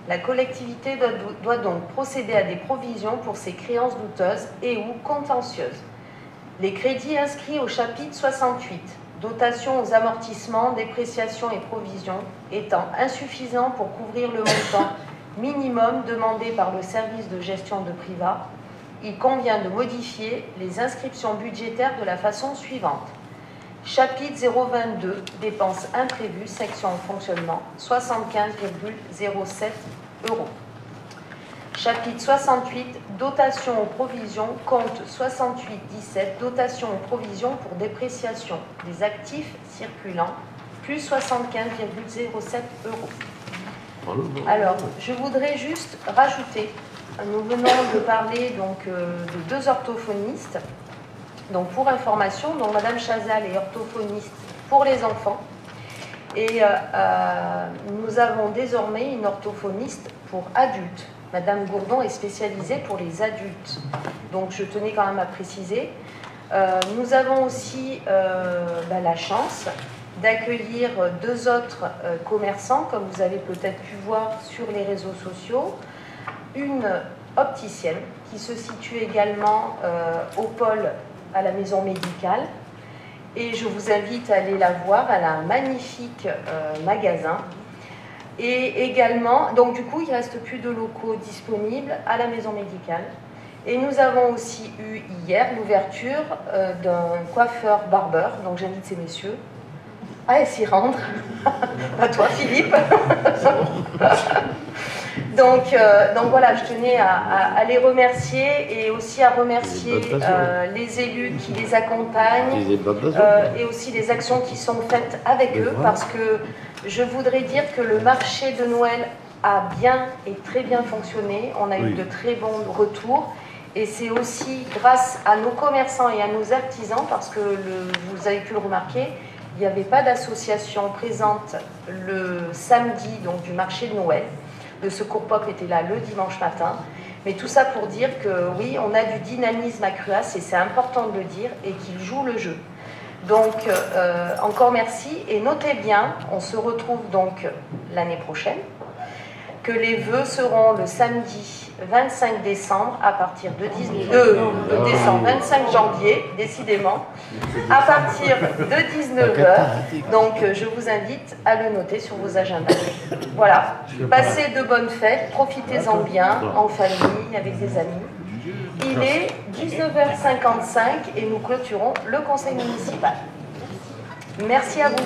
La collectivité doit donc procéder à des provisions pour ces créances douteuses et ou contentieuses. Les crédits inscrits au chapitre 68, dotation aux amortissements, dépréciations et provisions, étant insuffisants pour couvrir le montant minimum demandé par le service de gestion de Priva, il convient de modifier les inscriptions budgétaires de la façon suivante. Chapitre 022, dépenses imprévues, section fonctionnement, 75,07 €. Chapitre 68, dotation aux provisions, compte 68,17, dotation aux provisions pour dépréciation des actifs circulants, plus 75,07 €. Alors, je voudrais juste rajouter, nous venons de parler donc, de 2 orthophonistes. Donc pour information, donc Madame Chazal est orthophoniste pour les enfants et nous avons désormais une orthophoniste pour adultes. Madame Gourdon est spécialisée pour les adultes. Donc je tenais quand même à préciser. Nous avons aussi la chance d'accueillir 2 autres commerçants, comme vous avez peut-être pu voir sur les réseaux sociaux. Une opticienne qui se situe également au pôle à la maison médicale. Et je vous invite à aller la voir. Elle a un magnifique magasin. Et également, donc du coup, il ne reste plus de locaux disponibles à la maison médicale. Et nous avons aussi eu hier l'ouverture d'un coiffeur-barbeur. Donc j'invite ces messieurs à s'y rendre. À toi, Philippe. Donc voilà, je tenais à les remercier et aussi à remercier les élus qui les accompagnent et aussi les actions qui sont faites avec eux, parce que je voudrais dire que le marché de Noël a bien et très bien fonctionné. On a eu de très bons retours et c'est aussi grâce à nos commerçants et à nos artisans, parce que vous avez pu le remarquer, il n'y avait pas d'association présente le samedi donc, du marché de Noël. Le Secours Pop était là le dimanche matin. Mais tout ça pour dire que oui, on a du dynamisme à Cruas et c'est important de le dire et qu'il joue le jeu. Donc, encore merci et notez bien, on se retrouve donc l'année prochaine que les vœux seront le samedi 25 décembre à partir de 25 janvier, décidément, à partir de 19h. Donc je vous invite à le noter sur vos agendas. Voilà, passez de bonnes fêtes, profitez-en bien, en famille, avec des amis. Il est 19h55 et nous clôturons le conseil municipal. Merci à vous.